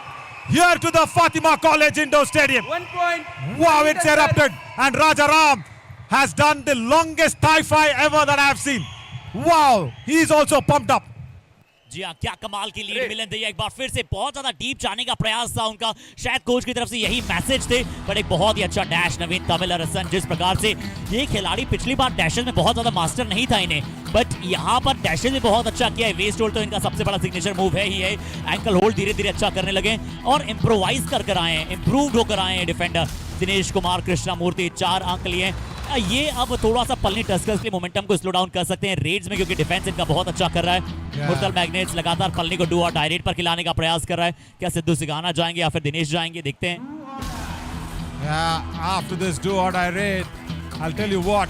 here to the Fatima College Indoor Stadium. 1 point. Wow, it's erupted. And Rajaram has done the longest thigh fly ever that I have seen. Wow! He's also pumped up. जी हाँ, क्या कमाल की lead मिलन दी है। एक बार फिर से बहुत ज्यादा डीप जाने का प्रयास था उनका, शायद कोच की तरफ से यही मैसेज थे, पर एक बहुत ही अच्छा डैश नवीन तमिलरसन। जिस प्रकार से ये खिलाड़ी पिछली बार डैशेस में बहुत ज्यादा मास्टर नहीं था इन्हें, बट यहाँ पर डैशेस में बहुत अच्छा किया है। वेस्ट होल्ड तो इनका सबसे बड़ा सिग्नेचर मूव है ही है। एंकल होल्ड धीरे धीरे अच्छा करने लगे और इम्प्रोवाइज कर आए हैं, इम्प्रूव्ड होकर आए हैं डिफेंडर। दिनेश कुमार कृष्णमूर्ति 4 अंक लिए। ये अब थोड़ा सा पलनी टस्कर्स के मोमेंटम को स्लो डाउन कर सकते हैं रेड्स में, क्योंकि डिफेंस इनका बहुत अच्छा कर रहा है। मुर्तल मैग्नेट्स लगातार पलनी को डू और डाई रेड पर खिलाने का प्रयास कर रहा है। क्या सिद्धू सिगाना जाएंगे या फिर दिनेश जाएंगे, देखते हैं। Yeah, after this do or die raid, I'll tell you what,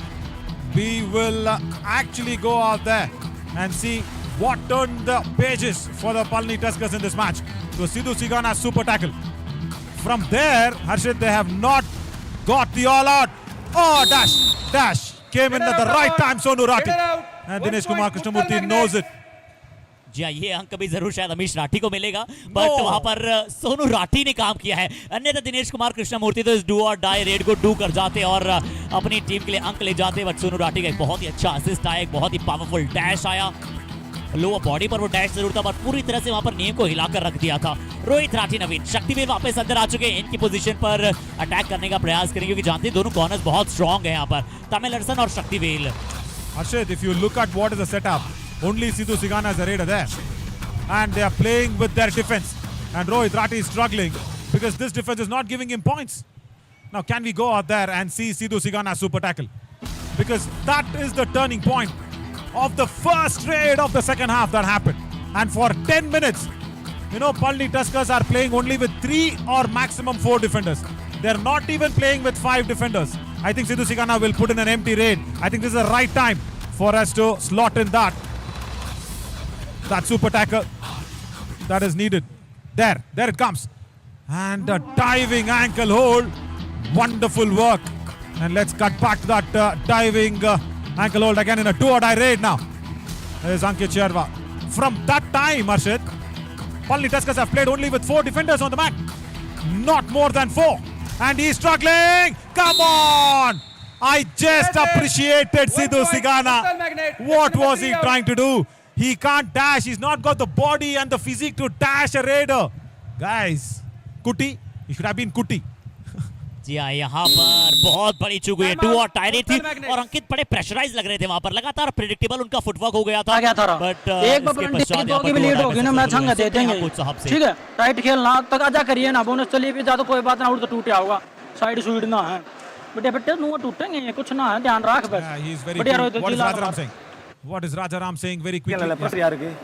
we will actually go out there and see what turned the pages for the Palani Tuskers in this match. So Sidhu Sigana super tackle. From there, Harshit, they have not got the all out. Oh, dash came in at the right time. Sonu Rati and Dinesh Kumar Krishnamurthy knows it. जी हाँ, ये अंक भी जरूर शायद अमीश राठी को मिलेगा, but वहां पर सोनू राठी ने काम किया है। अन्यथा दिनेश कुमार कृष्णमूर्ति तो इस डू और डाई रेड को डू कर जाते और अपनी टीम के लिए अंक ले जाते, बट सोनू राठी का एक बहुत ही अच्छा असिस्ट आया, एक बहुत ही पावरफुल डैश आया। लोअर बॉडी पर वो डैश जरूर था, पर पूरी तरह से वहां पर नीम को हिलाकर रख दिया था। रोहित राठी नवीन शक्तिवीर वापस अंदर आ चुके हैं, इनकी पोजीशन पर अटैक करने का प्रयास करेंगे, क्योंकि जानते हैं दोनों कॉर्नर्स बहुत स्ट्रांग है यहाँ पर, तमिलरसन और Sakthivel. Harshit, if you look at what is the setup, only Sidhu Sigana is a raider there. And they are playing with their defense. And Rohit Rathi is struggling because this defense is not giving him points. Now, can we go out there and see Sidhu Sigana super tackle? Because that is the turning point of the first raid of the second half that happened. And for 10 minutes, Palani Tuskers are playing only with 3 or maximum 4 defenders. They're not even playing with 5 defenders. I think Sidhu Sigana will put in an empty raid. I think this is the right time for us to slot in that super tackle that is needed. There it comes. And a diving ankle hold. Wonderful work. And let's cut back to that diving ankle hold again in a do or die raid now. There's Ankit Sharma. From that time, Arshid, Palani Tuskers have played only with 4 defenders on the mat. Not more than 4. And he's struggling. Come on. I just appreciated Sidhu Sigana. What was he trying to do? He can't dash. He's not got the body and the physique to dash a raider. Guys, Kuti, he should have been Kuti. जी हाँ, यहाँ पर बहुत बड़ी चूक हुई है, to और tired थी और अंकित बड़े प्रेशराइज लग रहे थे वहाँ पर, लगातार प्रेडिक्टेबल उनका फुटवर्क हो गया था। बट एक बार की भी लीड होगी ना, मैच हंग दे देंगे। ठीक है, टाइट खेलना तक आजा करिए ना, बोनस चलिए भी ज्यादा कोई बात ना, उड़ तो टूटा होगा, साइड सुइड ना है बेटे बेटे, नुआ टूटेंगे कुछ ना है, ध्यान रख बस। बढ़िया रोहित जी ला। What is Rajaram saying very quickly?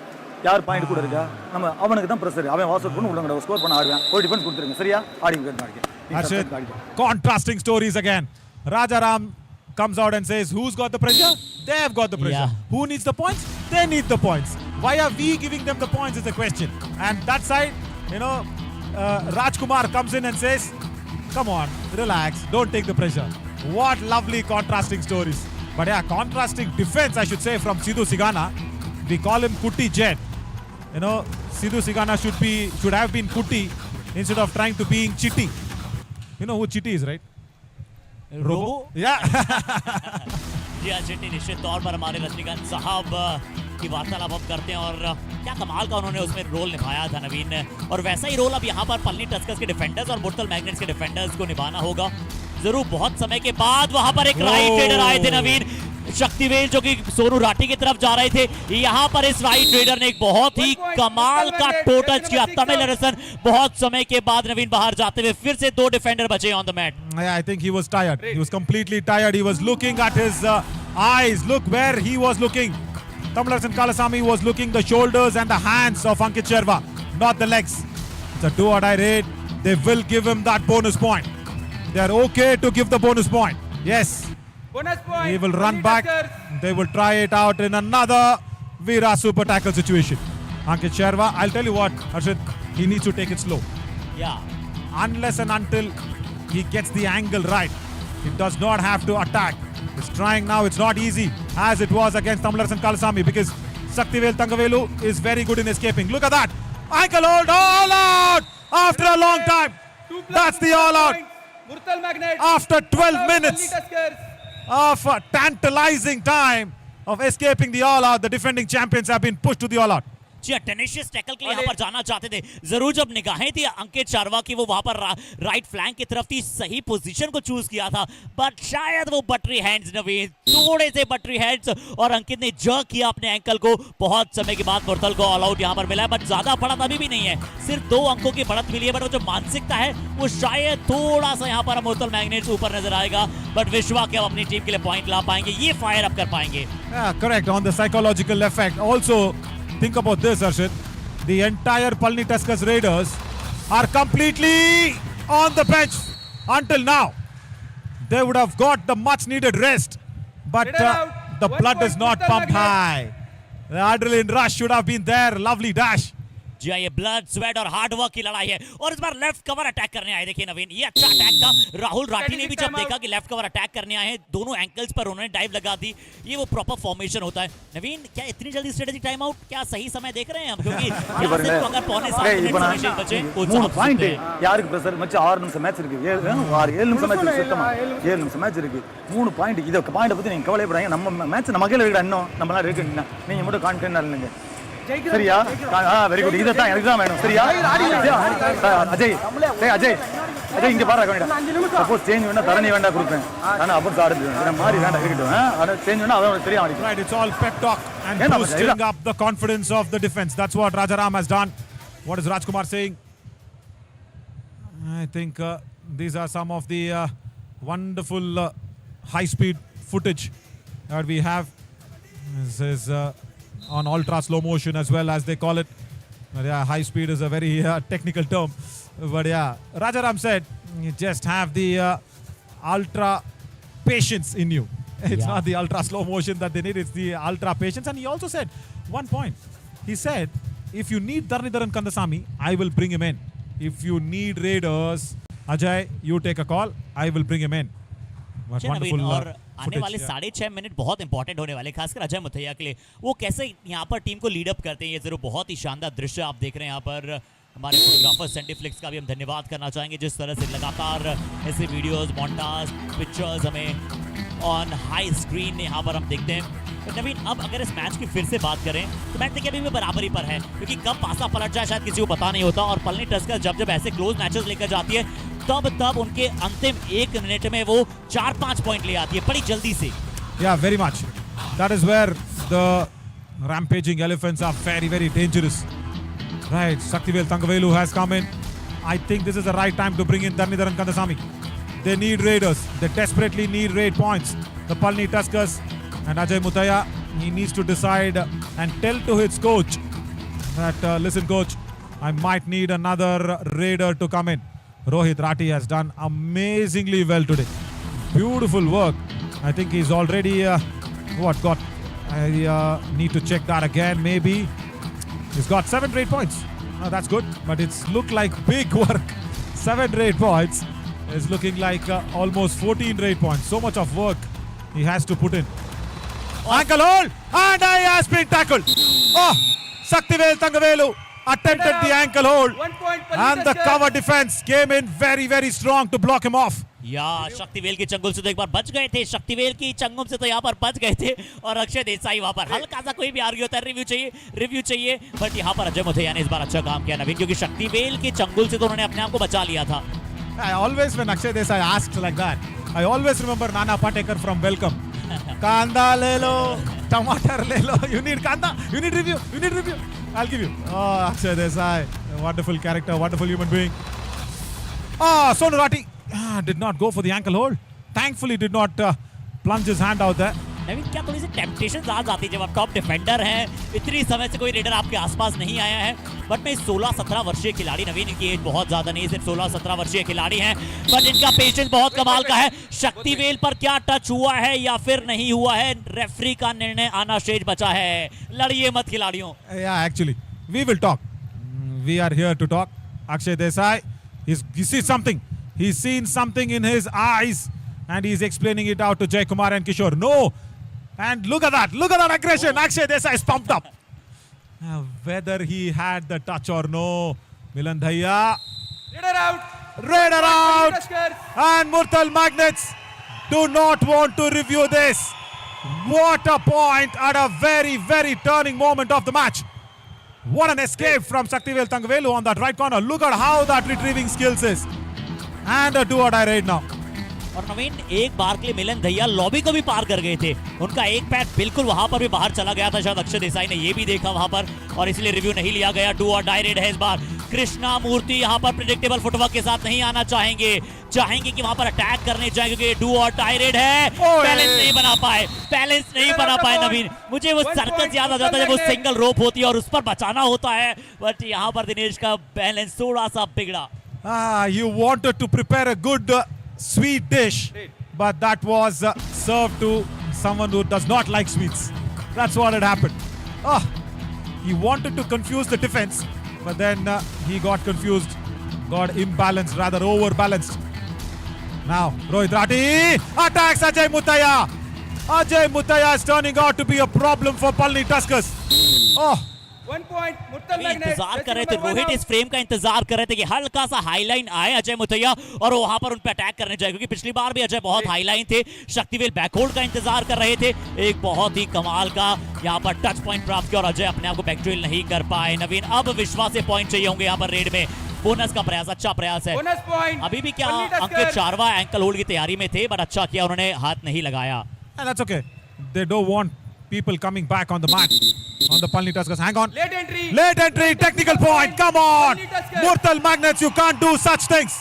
யார் பாயிண்ட் கூட இருக்கா, நம்ம அவனுக்கு தான் பிரஷர், அவன் வாசல் பண்ணி உள்ளங்கட ஸ்கோர் பண்ண ஆடுவான், ஒரு டிஃபென்ஸ் கொடுத்துருங்க சரியா, ஆடிங்க Harshit, contrasting stories again. Rajaram comes out and says, who's got the pressure? They have got the pressure. Yeah. Who needs the points? They need the points. Why are we giving them the points is the question. And that side, Rajkumar comes in and says, come on, relax, don't take the pressure. What lovely contrasting stories. But yeah, contrasting defense, I should say, from Sidhu Sigana. We call him Kuti Jet. Sidhu Sigana should have been Kuti instead of trying to being Chitti. You know who Chitti is, right? Robo? Yeah. जी हाँ, चिट्टी निश्चित तौर पर हमारे रजनीकांत साहब की वार्तालाप हम करते हैं और क्या कमाल का उन्होंने उसमें रोल निभाया था नवीन, और वैसा ही रोल अब यहाँ पर पलनी टस्कर्स के डिफेंडर्स और मुर्तल मैग्नेट्स के डिफेंडर्स को निभाना होगा जरूर। बहुत समय के बाद वहां पर एक राइट हेडर आए थे नवीन, शक्तिवेल जो कि सोनू राठी की तरफ जा रहे थे, यहाँ पर इस राइट रेडर ने एक बहुत ही कमाल का टोटल किया। तमिल अरसन बहुत समय के बाद नवीन बाहर जाते हुए फिर से 2 डिफेंडर बचे on the mat. I think he was tired. He was completely tired. He was looking at his eyes. Look where he was looking. Tamilarsan Kalasamy was looking the shoulders and the hands of Ankit Sharma, not the legs. It's a do or die raid. They will give him that bonus point. They are okay to give the bonus point. Yes. Bonus point. He will run Palani back. Tuskers. They will try it out in another Veera super tackle situation. Ankit Sharma, I'll tell you what, Harshit, he needs to take it slow. Yeah. Unless and until he gets the angle right, he does not have to attack. He's trying now. It's not easy as it was against Tamilarsan Kalasamy because Saktivel Thangavelu is very good in escaping. Look at that. Ankle hold, all out after a long time. That's the all out. Murthalmagnetஹர. After 12 Palani minutes Tuskers. of tantalizing time of escaping the all out, the defending champions have been pushed to the all out. जी tenacious tackle के लिए यहाँ पर जाना चाहते थे। जरूर जब निगाहें थी अंकित शर्मा की, वो वहां पर राइट फ्लैंक की तरफ थी, सही पोजीशन को चूज किया था, बट शायद वो बटरी हैंड्स नवीन, थोड़े से बटरी हैंड्स, और अंकित ने जर्क किया अपने एंकल को। बहुत समय के बाद मुरथल को ऑल आउट यहाँ पर मिला है, बट ज्यादा बढ़त अभी भी नहीं है, सिर्फ 2 अंकों की बढ़त मिली है, बट वो जो मानसिकता है वो शायद थोड़ा सा यहाँ पर मुरथल मैग्नेट्स ऊपर नजर आएगा, बट विश्वा के अब अपनी टीम के लिए पॉइंट ला पाएंगे, ये फायर अप कर पाएंगे। Correct on the psychological effect. Also, think about this, Arshit. The entire Palani Tuskers Raiders are completely on the bench until now. They would have got the much needed rest, but the blood is not pumped high. The adrenaline rush should have been there. Lovely dash. जी हाँ, ये blood sweat और hard work की लड़ाई है, और इस बार left cover attack करने आए। देखिए नवीन, ये अच्छा अटैक था। राहुल राठी ने भी जब देखा कि लेफ्ट कवर अटैक करने आए हैं, दोनों एंकल्स पर उन्होंने डाइव लगा दी। ये वो प्रॉपर फॉर्मेशन होता है। नवीन, क्या इतनी जल्दी स्ट्रेटेजी टाइम आउट, क्या सही समय देख रहे हैं हम? क्योंकि यहाँ से तो अगर पौने 7 मिनट समय बचे, மூணு பாயிண்ட் யாருக்கு பிரஷர் மச்ச 6 நிமிஷம் மேட்ச் இருக்கு, 7 நிமிஷம் மேட்ச் இருக்கு, சுத்தமா 7 நிமிஷம் மேட்ச் இருக்கு, 3 பாயிண்ட். இத பாயிண்ட் பத்தி நீங்க கவலைப்படாதீங்க, நம்ம மேட்ச் நம்ம கையில இருக்குடா, இன்னும் நம்மளா இருக்கு, நீங்க மட்டும் கான்ஃபிடன்ட்டா இருங்க, சரியா? வெரி குட், இதுதான் எனக்கு தான் வேணும், சரியா? அஜய், அஜய் அஜய் இங்க பாரு, சப்போஸ் சேஞ்ச் வேணா தரணி வேண்டா கொடுப்பேன், ஆனா அப்போ ஆடுது இந்த மாதிரி வேண்டாம், இருக்கட்டும். ஆனா சேஞ்ச் வேணா அவன் தெரியும் அவனுக்கு. Right, it's all pep talk and boosting up the confidence of the defense. That's what Rajaram has done. What is Rajkumar saying? I think these are some of the wonderful high-speed footage that we have. This is on ultra slow motion as well, as they call it. But yeah, high speed is a very technical term. But yeah, Rajaram said you just have the ultra patience in you. It's not the ultra slow motion that they need, it's the ultra patience. And he also said one point. He said, if you need Dharnidharan Kandasamy, I will bring him in. If you need Raiders, Ajay, you take a call, I will bring him in. But wonderful और आने footage, वाले 6.5 minute बहुत important होने वाले, खासकर अजय मुथैया के लिए। वो कैसे यहाँ पर टीम को लीड अप करते हैं, ये जरूर बहुत ही शानदार दृश्य आप देख रहे हैं। यहाँ पर हमारे फोटोग्राफर सेंटीफ्लिक्स का भी हम धन्यवाद करना चाहेंगे, जिस तरह से लगातार ऐसे वीडियोस, मोन्टाज, पिक्चर्स हमें ऑन हाई स्क्रीन यहाँ पर हम देखते हैं। तो नवीन, अब अगर इस मैच की फिर से बात करें तो मैच देखिए अभी भी बराबरी पर है, क्योंकि कब पासा पलट जाए शायद किसी को पता नहीं होता। और पलनी टस्कर जब ऐसे क्लोज मैचेस लेकर जाती है, तब उनके अंतिम 1 मिनट में वो 4-5 पॉइंट ले आती है बड़ी जल्दी से। Yeah, very much. That is where the rampaging elephants are very, very dangerous. Right, Saktivel Thangavelu has come in. I think this is the right time to bring in Dharnidharan Kandasamy. They need Raiders. They desperately need raid points. The Palani Tuskers and Ajay Muthaiya, he needs to decide and tell to his coach that, listen coach, I might need another Raider to come in. Rohit Rathi has done amazingly well today. Beautiful work. I think he's already, I need to check that again, maybe. He's got 7 raid points. Oh, that's good, but it's looked like big work. 7 raid points is looking like almost 14 raid points. So much of work he has to put in. Ankle hold, and he has been tackled. Oh, Saktivel Thangavelu attempted the ankle hold, and the cover defense came in very, very strong to block him off. या शक्तिवेल के चंगुल से तो एक बार बच गए थे, शक्तिवेल की चंगुल से तो यहाँ पर बच गए थे, और अक्षय देसाई वहाँ पर हल्का सा कोई भी आर्ग्यू होता है, रिव्यू चाहिए, बट यहाँ पर अजय मुथैया ने इस बार अच्छा काम किया नवीन, क्योंकि शक्तिवेल के चंगुल से तो उन्होंने अपने आप को बचा लिया था। I always, when Akshay Desai asks like that, I always remember Nana Patekar from Welcome. Kanda le lo, tomato le lo. You need kanda. You need review. You need review. I'll give you. Oh, Akshay Desai, a wonderful character, wonderful human being. Sonu Rati did not go for the ankle hold. Thankfully, did not plunge his hand out there. नवीन क्या थोड़ी सी temptation आ जाती है जब आप top defender हैं, इतनी समय से कोई रेडर आपके आसपास नहीं आया है। बट मैं 16-17 वर्षीय खिलाड़ी, नवीन इनकी एज बहुत ज्यादा नहीं, सिर्फ 16-17 वर्षीय खिलाड़ी हैं, बट इनका पेशेंस बहुत कमाल का है। शक्तिवेल पर क्या टच हुआ है या फिर नहीं हुआ है, रेफरी का निर्णय आना शेष बचा है। लड़िए मत खिलाड़ियों। Yeah, actually, we will talk. We are here to talk. Akshay Desai, he sees something. He's seen something in his eyes, and he's explaining it out to Jay Kumar and Kishore. No. And look at that aggression. Akshay Desai is pumped up. Whether he had the touch or no, Milan Dhaiya. Raider out. And Murthalmagnet's do not want to review this. What a point at a very, very turning moment of the match. What an escape from Saktivel Thangavelu on that right corner. Look at how that retrieving skills is. And a do-or-die raid now. और नवीन एक बार के लिए मिलन धैया lobby को भी पार कर गए थे, उनका एक पैर बिल्कुल वहां पर भी बाहर चला गया था। शायद अक्षय देसाई ने ये भी देखा वहां पर और इसलिए रिव्यू नहीं लिया गया। डू और डाई रेड है इस बार। कृष्णा मूर्ति यहां पर प्रेडिक्टेबल फुटवर्क के साथ नहीं आना चाहेंगे कि वहां पर अटैक करने जाए, क्योंकि डू और डाई रेड है। बैलेंस नहीं बना पाए नवीन। मुझे वो सर्कस याद आ जाता है जब वो सिंगल रोप होती है और उस पर बचाना होता है, बट यहाँ पर दिनेश का बैलेंस थोड़ा सा बिगड़ा। You wanted to prepare a good sweet dish, but that was served to someone who does not like sweets. That's what had happened. He wanted to confuse the defense, but then he got confused, got imbalanced, rather overbalanced. Now Rohit Rati attacks Ajay Muthaiya. Ajay Muthaiya is turning out to be a problem for Palani Tuskers. 1 point. इंतजार कर रहे थे रोहित, इस frame का इंतजार कर रहे थे कि हल्का सा हाईलाइन आए अजय मुथैया और वहां पर उन पे अटैक करने जाए, क्योंकि पिछली बार भी अजय बहुत हाईलाइन थे। शक्तिवेल बैकहोल्ड का इंतजार कर रहे थे। एक बहुत ही कमाल का यहाँ पर टच पॉइंट प्राप्त किया और अजय अपने आप को बैकड्रिल नहीं कर पाए। नवीन अब विश्वास से पॉइंट चाहिए होंगे यहाँ पर रेड में। बोनस का प्रयास, अच्छा प्रयास है। अभी भी क्या अंकित चारवा एंकल होल्ड की तैयारी में थे, बट अच्छा किया उन्होंने हाथ नहीं लगाया। And that's okay. They don't want people coming back on the mat on the Palani Tuskers. Hang on. Late entry, technical point. Come on. Murthalmagnet's, you can't do such things.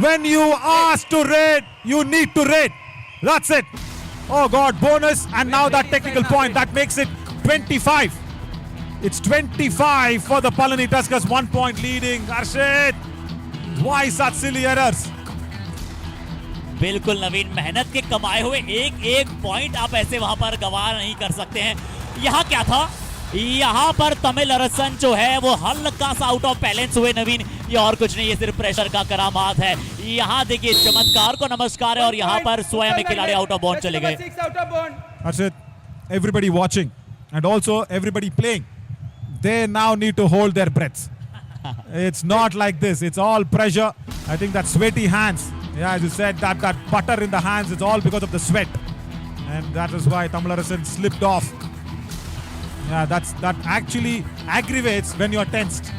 When you ask to raid, you need to raid. That's it. Oh God, bonus. And now that technical point, that makes it 25. It's 25 for the Palani Tuskers. 1 point leading. Arshid, why such silly errors? बिल्कुल नवीन, मेहनत के कमाए हुए एक point आप ऐसे वहां पर गवा नहीं कर सकते हैं। यहाँ क्या था, यहाँ पर तमिल अरसन जो है वो हल्का सा आउट ऑफ बैलेंस हुए नवीन। ये और कुछ नहीं, ये सिर्फ प्रेशर का करामात है। यहाँ देखिए चमत्कार को नमस्कार है और यहाँ पर स्वयं खिलाड़ी आउट ऑफ बाउंड चले गए। Arshid, everybody watching and also everybody playing, they now need to hold their breaths. It's not like this. It's all pressure. I think that sweaty hands. Yeah, as you said, that butter in the hands, it's all because of the sweat. And that is why Tamilarasan slipped off. Yeah, that actually aggravates when you're tensed.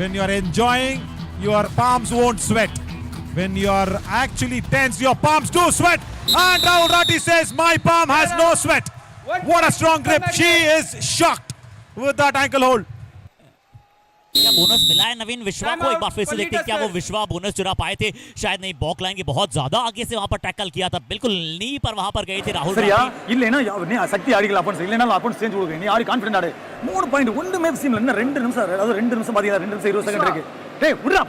When you're enjoying, your palms won't sweat. When you're actually tense, your palms do sweat. And Rahul Rati says, my palm has no sweat. What a strong grip. She is shocked with that ankle hold. क्या bonus मिला है नवीन विश्वा को? एक बार फिर से देखते हैं क्या वो विश्वा बोनस चुरा पाए थे। शायद नहीं, बॉक लाइन के बहुत ज्यादा आगे से वहां पर टैकल किया था, बिल्कुल नी पर वहां पर गए थे राहुल। சரியா இல்லனா நீ சக்தி ஆடிகள் அப்பான்ஸ் இல்லனா அப்பான்ஸ் சேஞ்ச் கொடுங்க, நீ ஆடி கான்ஃபிடன்ட் ஆடு। 3 பாயிண்ட் ஒண்ணுமே சீம்ல இன்னும் 2 நிமிஷம், அதாவது 2 நிமிஷம் பாத்தீங்களா, 2 நிமிஷம் 20 செகண்ட் இருக்கு. டேய் விடுடா,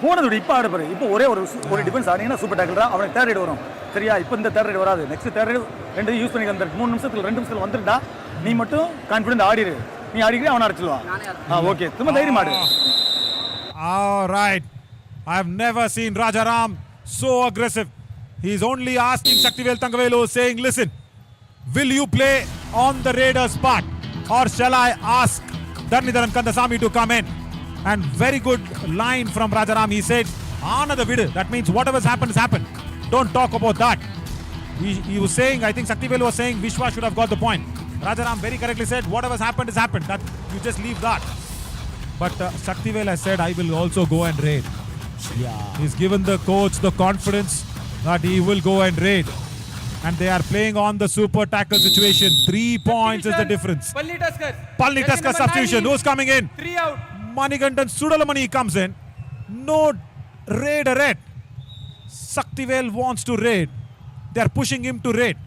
போனது இப்ப ஆடு பாரு. இப்போ ஒரே ஒரு டிஃபென்ஸ் ஆடினா சூப்பர் டேக்கிள்டா, அவனுக்கு தேர்ட் ரைட் வரும். சரியா, இப்போ இந்த தேர்ட் ரைட் வராது, நெக்ஸ்ட் தேர்ட் ரைட் ரெண்டு யூஸ் பண்ணி அந்த 3 நிமிஷத்துல 2 நிமிஷத்துல வந்துடா. நீ மட்டும் கான்ஃபிடன்ட் ஆடிரு, நீ ஆடிக்கிறே அவன அடிச்சிடுவான். ஓகே, சும்மா தைரியம் ஆடு. All right. I have never seen Rajaram so aggressive. He's only asking Saktivel Thangavelu, saying, listen, will you play on the Raiders' part or shall I ask Dharnidharan Kandasamy to come in? And very good line from Rajaram. He said, Another vidu. That means whatever's happened has happened. Don't talk about that. He was saying, I think Saktivel was saying, Vishwa should have got the point. Rajaram very correctly said, whatever's happened has happened. That you just leave that. But Saktivel has said, I will also go and raid. Yeah. He's given the coach the confidence that he will go and raid. And they are playing on the super tackle situation. 3 points is the difference. Palani Tuskers. Palani Tuskers substitution. Who's coming in? 3 out. Manigandan Sudalamani comes in. No raid a red. Saktivel wants to raid. They are pushing him to raid.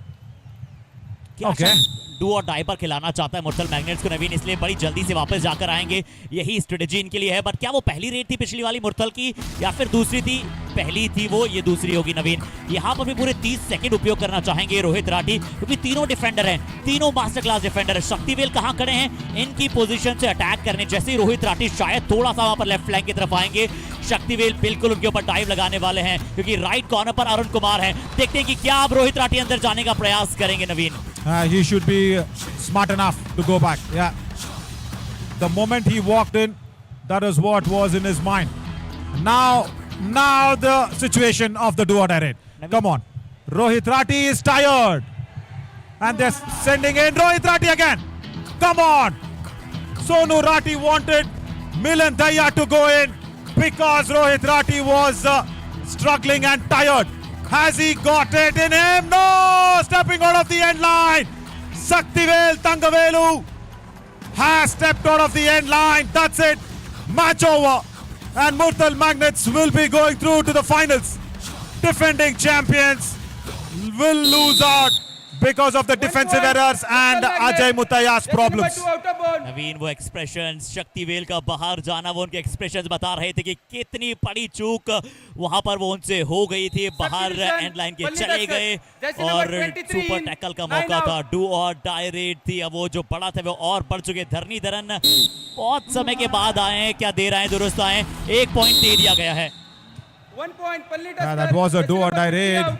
Okay. Do और die पर खिलाना चाहता है मुर्थल magnets को नवीन, इसलिए बड़ी जल्दी से वापस जाकर आएंगे, यही स्ट्रेटेजी इनके लिए है। बट क्या वो पहली रेड थी पिछली वाली मुर्थल की या फिर दूसरी थी? पहली थी वो, ये दूसरी होगी नवीन। यहाँ पर भी पूरे 30 सेकंड उपयोग करना चाहेंगे रोहित राठी, क्योंकि तीनों डिफेंडर हैं, तीनों मास्टर क्लास डिफेंडर है। शक्तिवेल कहाँ खड़े हैं? इनकी पोजीशन से अटैक करने, जैसे ही रोहित राठी शायद थोड़ा सा वहां पर लेफ्ट फ्लैंक की तरफ आएंगे, शक्तिवेल बिल्कुल उनके ऊपर डाइव लगाने वाले हैं, क्योंकि राइट कॉर्नर पर अरुण कुमार है। देखते हैं कि क्या अब रोहित राठी अंदर जाने का प्रयास करेंगे नवीन। He should be smart enough to go back. Yeah. The moment he walked in, that is what was in his mind. Now the situation of the do or die raid. Come on. Rohit Rathi is tired. And they're sending in Rohit Rathi again. Come on. Sonu Rathi wanted Milan Daya to go in because Rohit Rathi was struggling and tired. Has he got it in him? No! Stepping out of the end line. Saktivel Thangavelu has stepped out of the end line. That's it. Match over. And Murthalmagnet's will be going through to the finals. Defending champions will lose out because of the defensive errors and Ajay Muthaya's problems. नवीन वो expressions, Sakthivel का बाहर जाना, वो उनके expressions बता रहे थे कि कितनी बड़ी चूक वहां पर वो उनसे हो गई थी। बाहर एंड लाइन के चले गए और सुपर टैकल का मौका था, डू और डाई रेड थी। अब वो जो बड़ा था वो और बढ़ चुके। धरनी धरन बहुत समय के बाद आए हैं, क्या दे रहे हैं? दुरुस्त आए, 1 पॉइंट दे दिया गया है। 1 point. That was a do or die raid.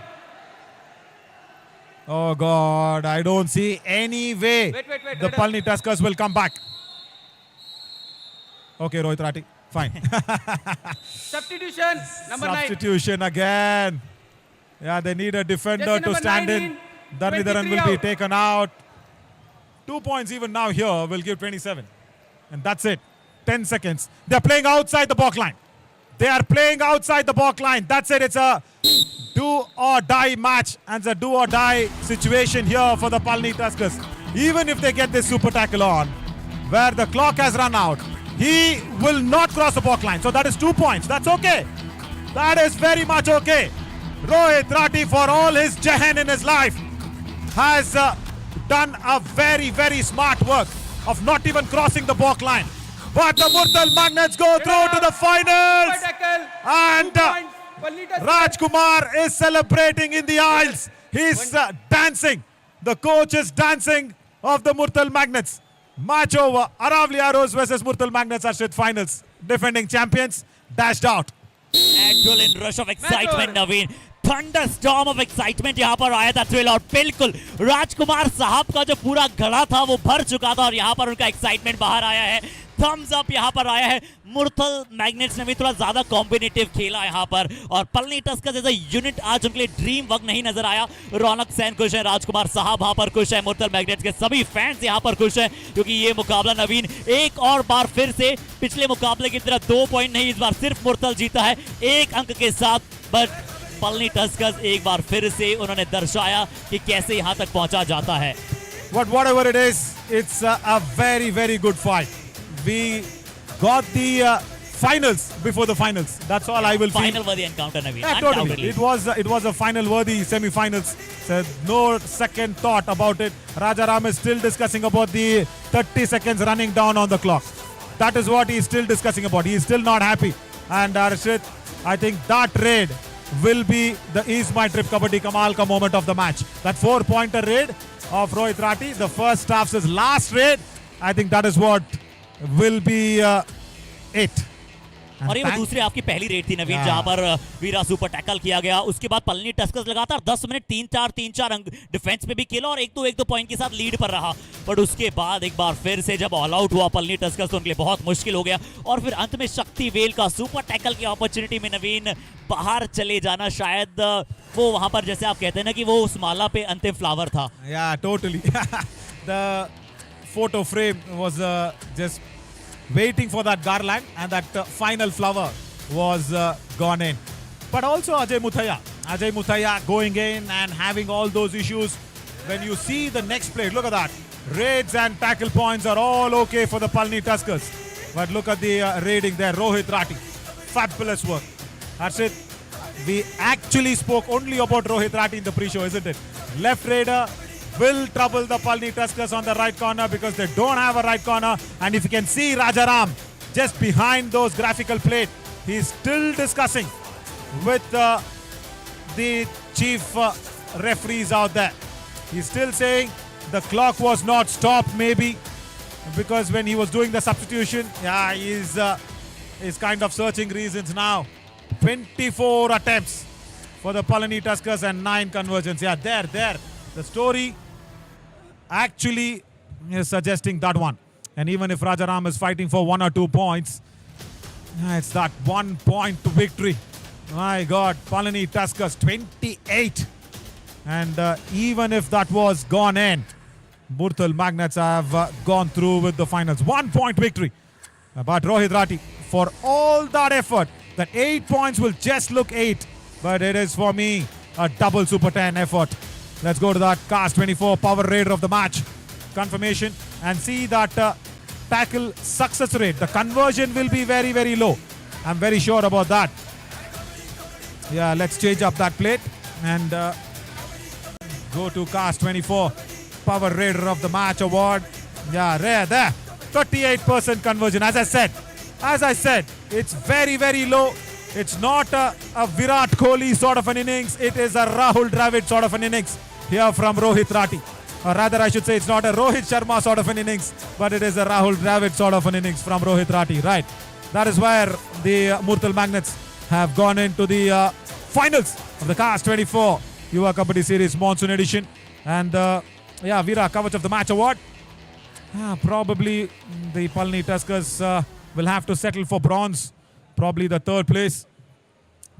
Oh God, I don't see any way Wait, the Palani Tuskers will come back. Okay, Rohit Rathi, fine. Substitution, number 9. Substitution again. Yeah, they need a defender Jersey to number stand 9 in. Dharnidharan will be taken out. 2 points even now here will give 27. And that's it. 10 seconds. They're playing outside the back line. They are playing outside the back line. That's it. It's a do or die match and it's a do or die situation here for the Palani Tuskers. Even if they get this super tackle on, where the clock has run out, he will not cross the back line. So that is 2 points. That's okay. That is very much okay. Rohit Rathi, for all his jahan in his life, has done a very, very smart work of not even crossing the back line. But the Murthalmagnet's go through to the finals. And Rajkumar is celebrating in the aisles. He's dancing. The coach is dancing of the Murthalmagnet's. Match over. Aravalli Arrows versus Murthalmagnet's Arshit finals. Defending champions dashed out. Adrenaline rush of excitement Naveen, thunderstorm of excitement यहाँ पर आया था thrill, और बिल्कुल राजकुमार साहब का जो पूरा घड़ा था वो भर चुका था और यहाँ पर उनका एक्साइटमेंट बाहर आया है। थम्स अप यहाँ पर आया है। मुर्थल मैग्नेट्स ने भी थोड़ा ज्यादा कॉम्बिनेटिव खेला यहाँ पर, और पलनी टस्कर जैसा यूनिट आज उनके लिए ड्रीम वर्क नहीं नजर आया। रौनक सैन खुश है, राजकुमार साहब वहां पर खुश है, मुर्थल मैग्नेट्स के सभी फैंस यहाँ पर खुश है, क्योंकि ये मुकाबला नवीन एक और बार फिर से पिछले मुकाबले की तरह 2 पॉइंट नहीं, इस बार सिर्फ मुर्थल जीता है 1 अंक के साथ। बट पलनी टस्कर्स एक बार फिर से उन्होंने दर्शाया कि कैसे यहाँ तक पहुंचा जाता है। Whatever it is, it's a very, very good fight. We got the finals before the finals. That's all I will feel. Final worthy encounter, Naveen. Yeah, totally. It was a final worthy semi-finals. So no second thought about it. Rajaram is still discussing about the 30 seconds running down on the clock. That is what he is still discussing about. He is still not happy. And Arshit, I think that raid will be the Ease My Trip Kabaddi Kamal Ka moment of the match. That 4-pointer raid of Rohit Rathi, the first half's last raid, I think that is what will be it. और ये वो दूसरी आपकी पहली red थी नवीन, जहां पर वीरा super tackle किया गया। उसके बाद पलनी टस्कर्स लगातार 10 मिनट 3-4 अंक डिफेंस में भी खेला और 1-2 पॉइंट के साथ लीड पर रहा। बट उसके बाद एक बार फिर से जब ऑल आउट हुआ पलनी टस्कर्स, तो उनके लिए बहुत मुश्किल हो गया। और फिर अंत में शक्तिवेल का सुपर टैकल की अपॉर्चुनिटी में नवीन बाहर चले जाना, शायद वो वहां पर जैसे आप कहते हैं ना कि वो उस माला पे अंतिम फ्लावर था। Yeah, totally. The photo frame was just waiting for that garland, and that final flower was gone in. But also Ajay Muthaya, Ajay Muthaiya going in and having all those issues. When you see the next plate, look at that. Raids and tackle points are all okay for the Palani Tuskers. But look at the raiding there. Rohit Rathi. Fabulous work. Harshit, we actually spoke only about Rohit Rathi in the pre-show, isn't it? Left raider will trouble the Palani Tuskers on the right corner because they don't have a right corner. And if you can see Rajaram just behind those graphical plate, he's still discussing with the chief referees out there. He's still saying the clock was not stopped, maybe because when he was doing the substitution, yeah, he's kind of searching reasons now. 24 attempts for the Palani Tuskers and 9 conversions. Yeah, there. The story actually is suggesting that one. And even if Rajaram is fighting for 1 or 2 points, it's that 1 point victory. My God, Palani Tuskers 28. And even if that was gone in, Murthalmagneththa have gone through with the finals. 1 point victory. But Rohit Rathi, for all that effort, that 8 points will just look 8. But it is for me a double Super 10 effort. Let's go to that Cast 24 Power Raider of the match confirmation and see that tackle success rate. The conversion will be very, very low. I'm very sure about that. Yeah, let's change up that plate and go to Cast 24 Power Raider of the Match award. Yeah, there. 38% conversion. As I said, it's very, very low. It's not a Virat Kohli sort of an innings. It is a Rahul Dravid sort of an innings here from Rohit Rathi. Or rather, I should say it's not a Rohit Sharma sort of an innings, but it is a Rahul Dravid sort of an innings from Rohit Rathi. Right. That is where the Murthalmagneththa have gone into the finals of the Cast 24 Yuva Kabaddi Series Monsoon Edition. And Veera Kavach of the Match award. Probably the Palani Tuskers will have to settle for bronze. Probably the 3rd place.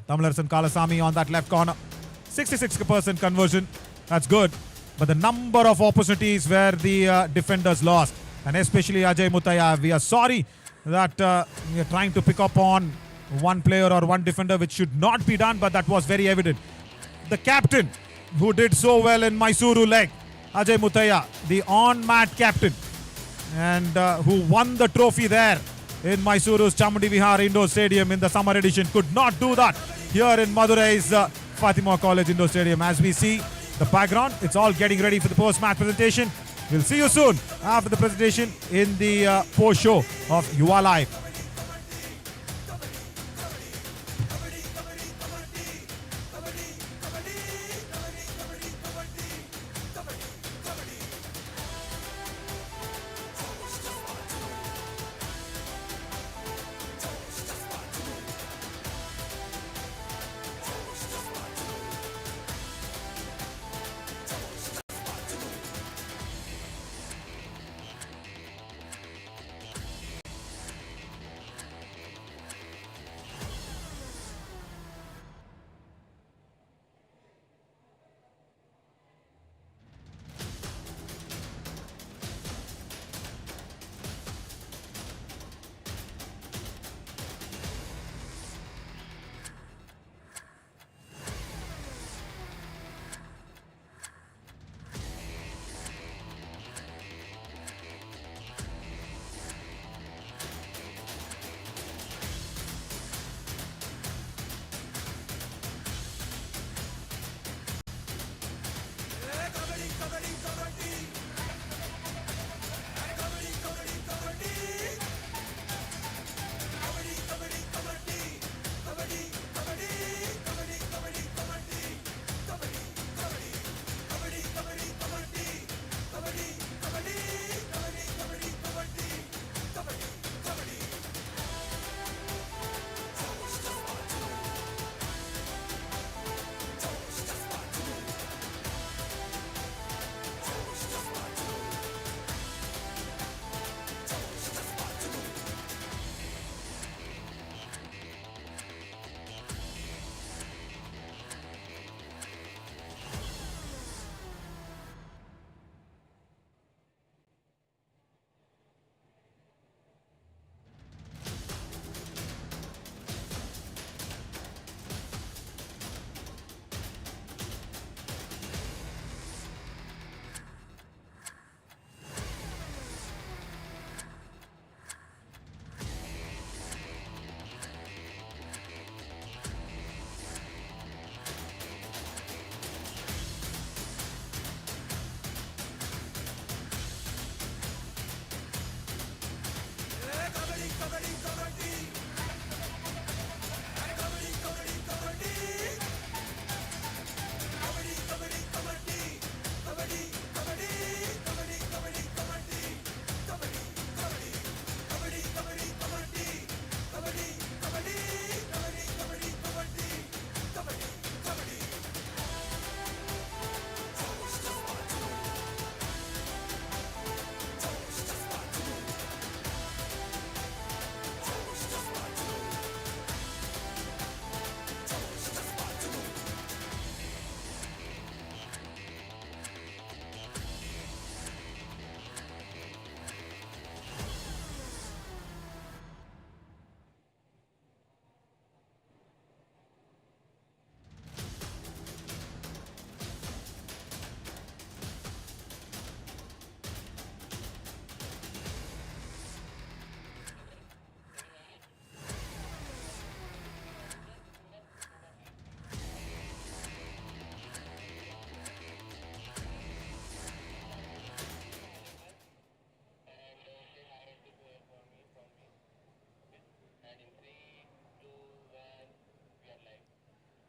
Tamilarsan Kalasamy on that left corner. 66% conversion. That's good. But the number of opportunities where the defenders lost. And especially Ajay Muthaiya. We are sorry that we are trying to pick up on one player or one defender, which should not be done. But that was very evident. The captain who did so well in Mysuru leg. Ajay Muthaiya, the on-mat captain. And who won the trophy there in Mysuru's Chamundi Vihar Indoor Stadium in the summer edition, could not do that here in Madurai's Fatima College Indoor Stadium. As we see the background, it's all getting ready for the post-match presentation. We'll see you soon after the presentation in the post-show of Yuva Live.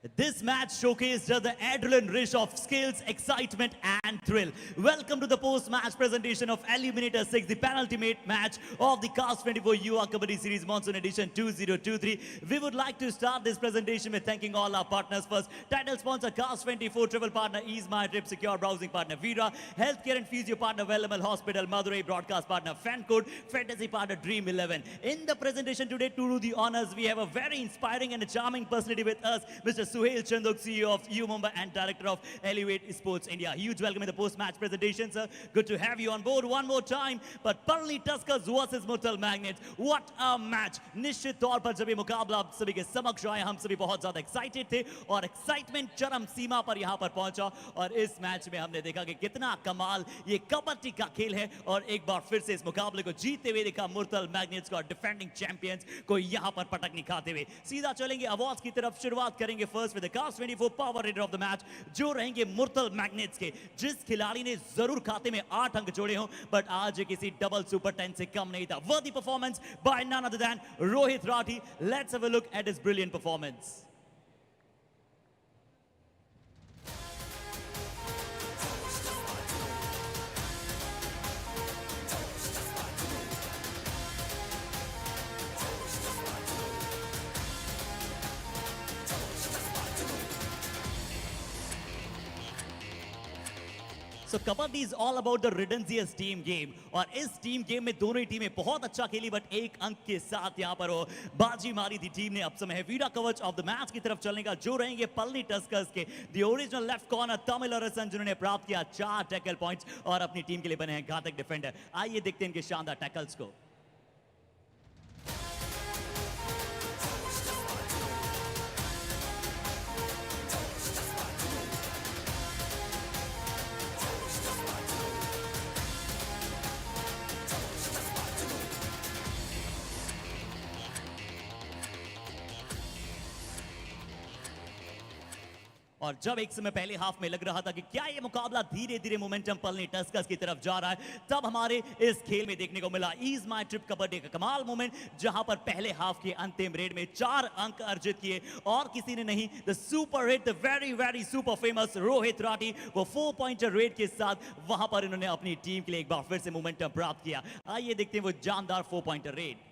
This match showcased the adrenaline rush of skills, excitement and thrill. Welcome to the post-match presentation of Eliminator 6, the penultimate match of the Cast 24 YUVAKABBADI Series Monsoon Edition 2023. We would like to start this presentation with thanking all our partners first. Title sponsor Cast 24, travel partner Ease My Trip, secure browsing partner Veera, healthcare and physio partner Wellable Hospital, Madurai broadcast partner FanCode, fantasy partner Dream 11. In the presentation today, to do the honors, we have a very inspiring and a charming personality with us, Mr. Suhail Chandok, CEO of U Mumbai and Director of Elevate Sports India. Huge welcome in the post-match presentation, sir. Good to have you on board one more time. But Palani Tuskers versus Murthal what a match! निश्चित तौर पर जब ये मुकाबला आप सभी के समक्ष आया, हम सभी बहुत ज्यादा एक्साइटेड थे और एक्साइटमेंट चरम सीमा पर यहाँ पर पहुंचा और इस मैच में हमने देखा कि कितना कमाल ये कबड्डी का खेल है और एक बार फिर से इस मुकाबले को जीतते हुए देखा मुर्तल मैग्नेट्स को, डिफेंडिंग चैंपियंस को यहाँ पर पटक नहीं खाते हुए। सीधा चलेंगे अवार्ड्स की तरफ, शुरुआत करेंगे first with the cast 24 power raider of the match जो रहेंगे मुर्तल मैग्नेट्स के, जिस खिलाड़ी ने जरूर खाते में 8 अंक जोड़े हों बट आज किसी डबल सुपर 10 से कम नहीं था। Worthy performance by none other than Rohit Rathi. Let's have a look at his brilliant performance. So kabaddi is all about the relentless team game और इस टीम गेम में दोनों ही टीमें बहुत अच्छा खेली बट एक अंक के साथ यहाँ पर वो बाजी मारी थी टीम ने। अब समय है वीरा कवच ऑफ द मैच की तरफ चलने का जो रहेंगे पलनी टस्कर्स के the original left corner Tamil Arasan जिन्होंने प्राप्त किया 4 टैकल पॉइंट्स और अपनी टीम के लिए बने हैं घातक डिफेंडर। आइए देखते हैं इनके शानदार टैकल्स को। और जब एक समय पहले हाफ में लग रहा था कि क्या ये मुकाबला धीरे धीरे मोमेंटम पलनी टस्कर्स की तरफ जा रहा है, तब हमारे इस खेल में देखने को मिला ईज माय ट्रिप कबड्डी का कमाल मोमेंट जहां पर पहले हाफ के अंतिम रेड में 4 अंक अर्जित किए और किसी ने नहीं, the super hit, the very very super famous Rohit Rathi वो 4 पॉइंटर रेड के साथ वहां पर इन्होंने अपनी टीम के लिए एक बार फिर से मोमेंटम प्राप्त किया। आइए देखते हैं वो जानदार 4 पॉइंटर रेड।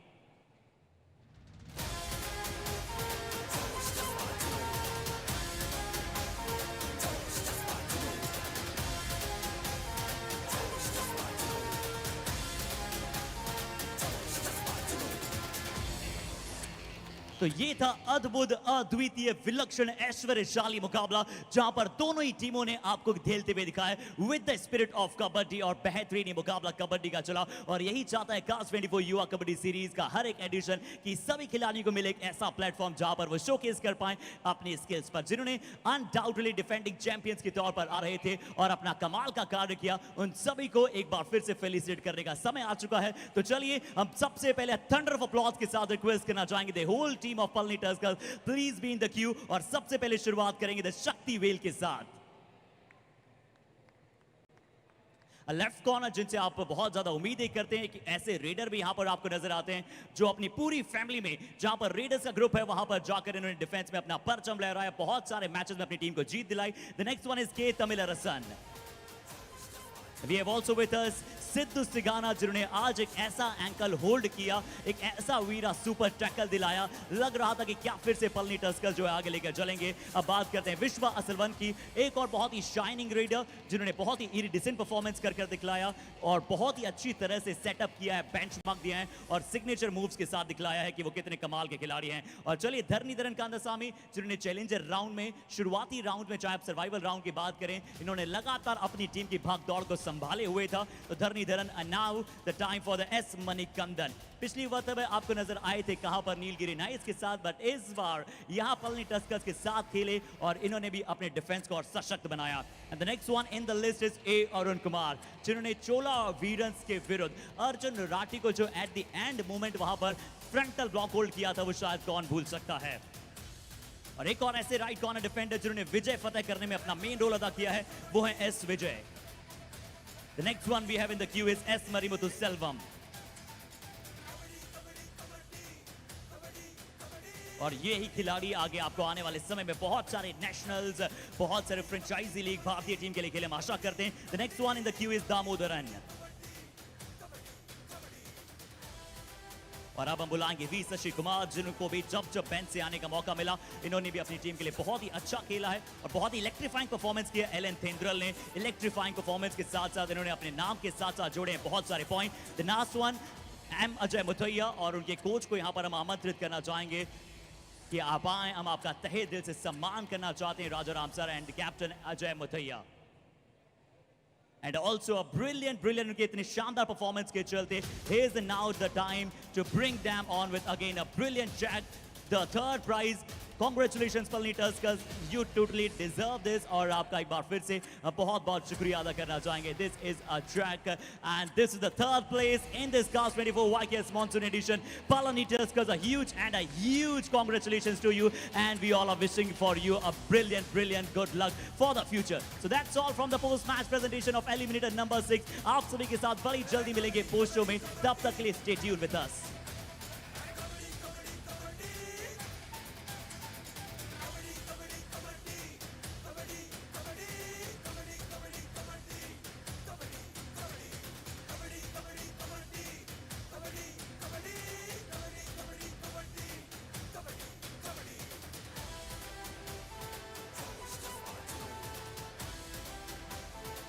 तो ये था अद्भुत, अद्वितीय, विलक्षण, ऐश्वर्यशाली मुकाबला जहां पर दोनों ही टीमों ने आपको खेलते हुए दिखाया with the spirit of kabaddi और बेहतरीन मुकाबला कबड्डी का चला और यही चाहता है कास्ट 24 युवा कबड्डी सीरीज का हर एक एडिशन कि सभी खिलाड़ियों को मिले एक ऐसा प्लेटफॉर्म जहां पर वो शोकेस कर पाए अपनी स्किल्स पर। जिन्होंने अनडाउटेडली डिफेंडिंग चैंपियंस के तौर पर आ रहे थे और अपना कमाल का कार्य किया, उन सभी को एक बार फिर से फेलिसिटेट करने का समय आ चुका है। तो चलिए हम सबसे पहले थंडर ऑफ अपलॉज के साथ रिक्वेस्ट करना चाहेंगे the whole team of Palani tuskers, please be in the queue और सबसे पहले शुरुआत करेंगे द शक्ति वेल के साथ। लेफ्ट कॉर्नर जिनसे आप बहुत ज्यादा उम्मीदें करते हैं कि ऐसे रेडर भी यहां पर आपको नजर आते हैं जो अपनी पूरी फैमिली में, जहां पर रेडर्स का ग्रुप है वहां पर जाकर इन्होंने डिफेंस में अपना परचम लहराया, बहुत सारे मैचेस में अपनी टीम को जीत दिलाई। द नेक्स्ट वन इज के Tamil अरसन। We have also with us Sidhu सिगाना जिन्होंने आज एक ऐसा एंकल होल्ड किया, एक ऐसा वीरा सुपर टैकल दिलाया, लग रहा था कि क्या फिर से पलनी टस्कर्स जो है आगे लेकर चलेंगे। अब बात करते हैं विश्वा असलवन की, एक और बहुत ही शाइनिंग रेडर जिन्होंने बहुत ही इरिडिसेंट परफॉर्मेंस कर दिखलाया और बहुत ही अच्छी तरह से सेटअप किया है, बेंचमार्क दिया है और सिग्नेचर मूव्स के साथ दिखलाया है कि वो कितने कमाल के खिलाड़ी हैं। और चलिए धरणीधरन कांदासामी जिन्होंने चैलेंजर राउंड में, शुरुआती राउंड में, चाहे आप सर्वाइवल राउंड की बात करें, इन्होंने लगातार अपनी टीम की भागदौड़ को संभाले हुए था। तो Dharanidharan and now the time for the S Manikandan. पिछली बार में आपको नजर आए थे कहां पर नीलगिरी नाइट्स के साथ, बट इस बार यहां पलनी टस्कर्स के साथ खेले और इन्होंने भी अपने डिफेंस को और सशक्त बनाया। And the next one in the list is a Arun Kumar जिन्होंने चोला और वीरंस के विरुद्ध अर्जुन राठी को जो एट द एंड मोमेंट वहां पर फ्रंटल ब्लॉक होल्ड किया था वो शायद कौन भूल सकता है। और एक और ऐसे राइट कॉर्नर डिफेंडर जिन्होंने विजय फतेह करने में अपना मेन रोल अदा किया है वो है S Vijay. The next one we have in the queue is S Marimuthu Selvam. और ये ही खिलाड़ी आगे आपको आने वाले समय में बहुत सारे नेशनल्स, बहुत सारे फ्रेंचाइजी लीग भारतीय टीम के लिए खेले, हम आशा करते हैं। The next one in the Q is Damodaran. और अब हम बुलाएंगे वी शशि कुमार, जिनको भी जब बेंच से आने का मौका मिला, इन्होंने भी अपनी टीम के लिए बहुत ही अच्छा खेला है और बहुत ही इलेक्ट्रीफाइंग परफॉर्मेंस किया। एलन थेंद्रल ने इलेक्ट्रीफाइंग परफॉर्मेंस के साथ साथ इन्होंने अपने नाम के साथ साथ जोड़े हैं बहुत सारे point. The last one M Ajay Muthaiya, और उनके कोच को यहाँ पर हम आमंत्रित करना चाहेंगे कि आप आए, हम आपका तहे दिल से सम्मान करना चाहते हैं Raja Ram sir and captain Ajay Muthaiah. And also a brilliant उनके इतने शानदार परफॉर्मेंस के चलते here's now the time to bring them on with again a brilliant jack, the third prize. Congratulations Palani Tuskers, you totally deserve this। और आपका एक बार फिर से बहुत बहुत शुक्रिया अदा करना चाहेंगे। This is a track and this is the third place in this Cast 24 YKS Monsoon Edition. Palani Tuskers, a huge congratulations to you and we all are wishing for you a brilliant good luck for the future। So that's all from the post match presentation of Eliminator number 6। आप सभी के साथ बड़ी जल्दी मिलेंगे post show में, तब तक के लिए stay tuned with us।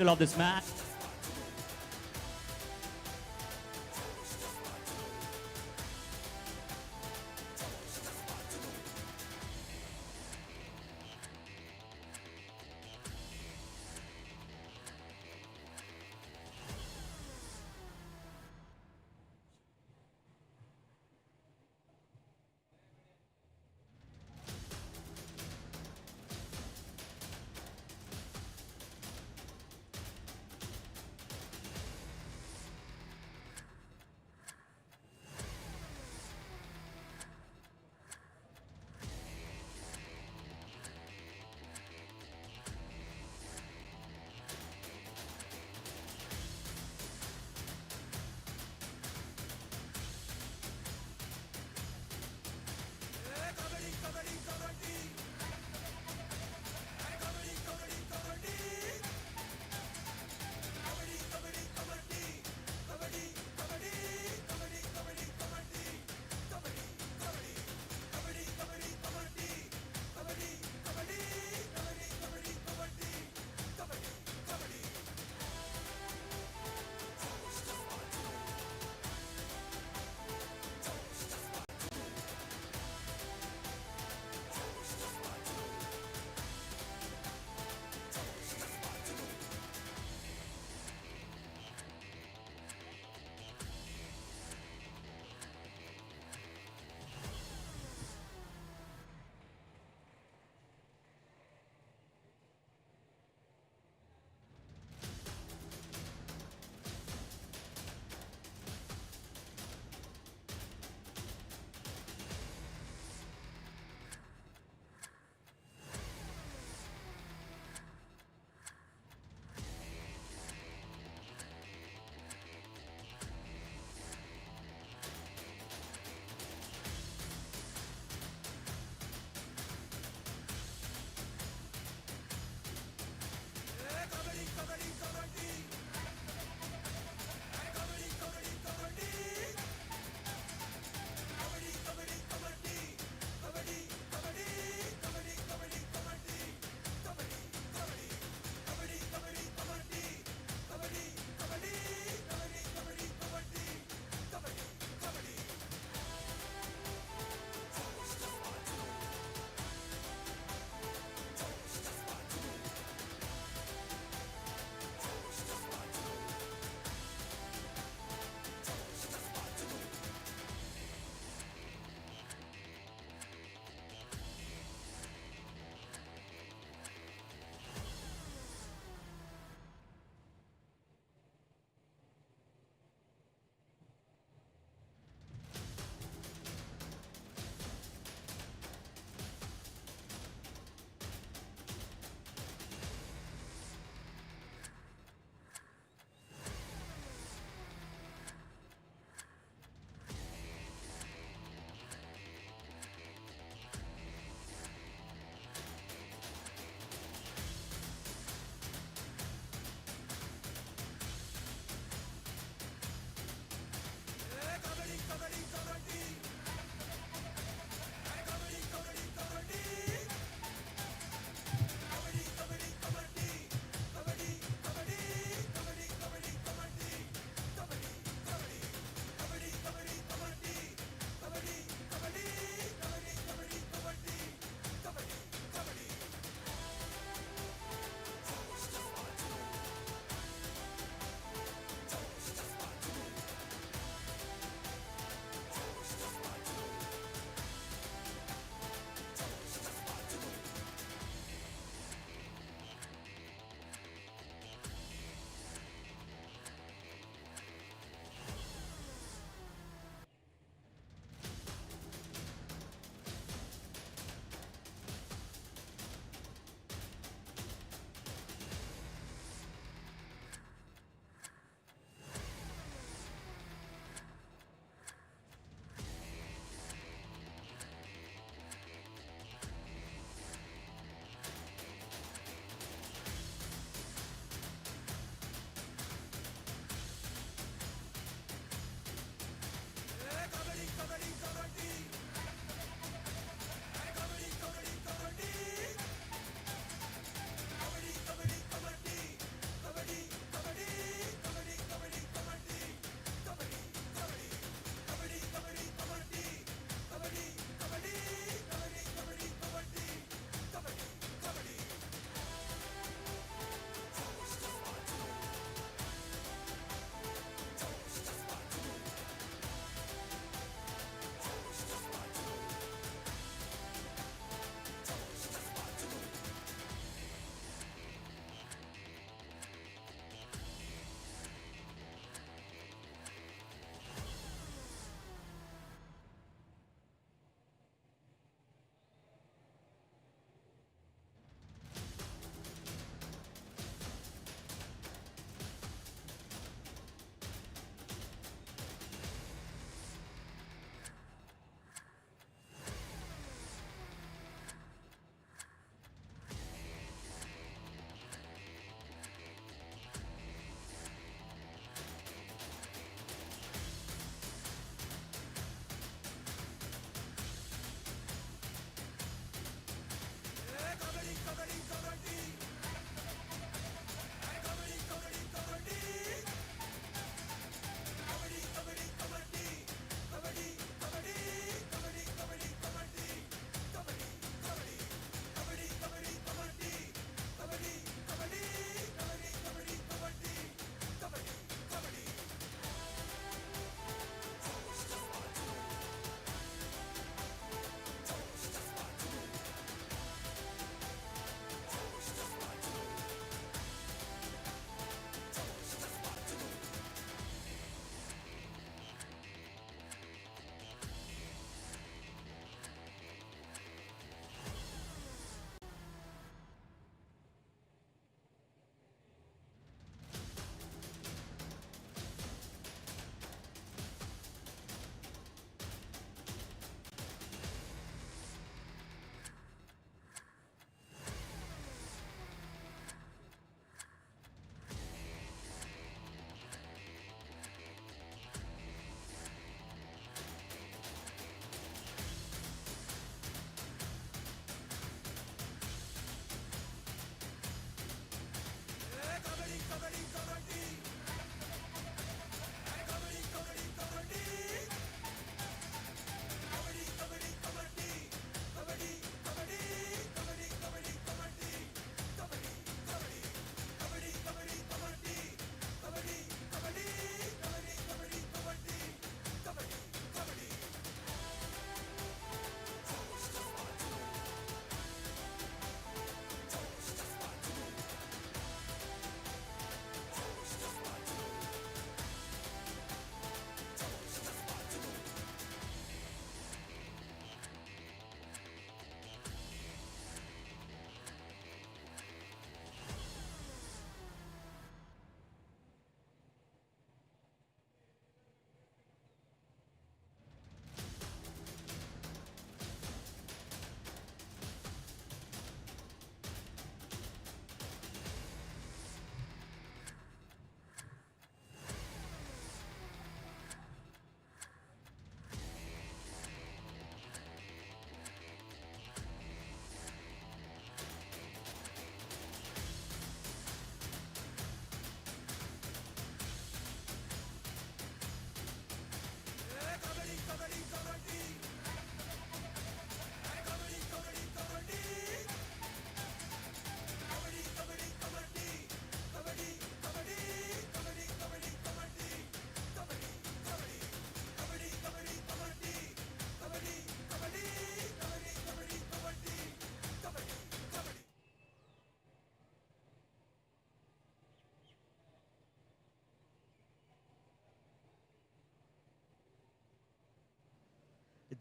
Of this match.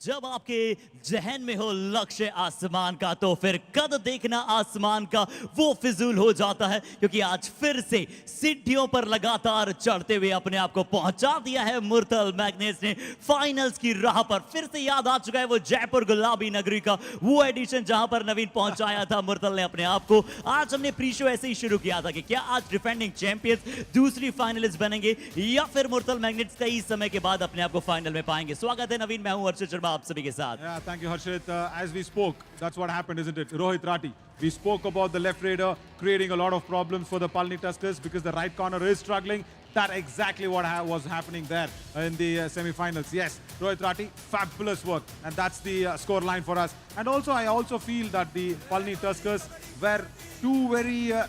जब आपके जहन में हो लक्ष्य आसमान का तो फिर कद देखना आसमान का वो फिजूल हो जाता है, क्योंकि आज फिर से सीढ़ियों पर लगातार चढ़ते हुए अपने आप को पहुंचा दिया है मुरथल मैग्नेट्स ने फाइनल्स की राह पर। फिर से याद आ चुका है वो जयपुर गुलाबी नगरी का वो एडिशन जहां पर नवीन पहुंचाया था मुरथल ने अपने आप को। आज हमने प्री शो ऐसे ही शुरू किया था कि क्या आज डिफेंडिंग चैंपियंस दूसरी फाइनलिस्ट बनेंगे या फिर मुरथल मैग्नेट्स कई समय के बाद अपने आप को फाइनल में पाएंगे। स्वागत है नवीन, मैं हूं हर्षित शर्मा आप सभी के साथ। Yeah, thank you, Harshit. As we spoke, that's what happened, isn't it? Rohit Rati. We spoke about the left raider creating a lot of problems for the Palani Tuskers because the right corner is struggling. That exactly what was happening there in the semi-finals. Yes, Rohit Rati, fabulous work, and that's the score line for us. And also, I also feel that the Palani Tuskers were two very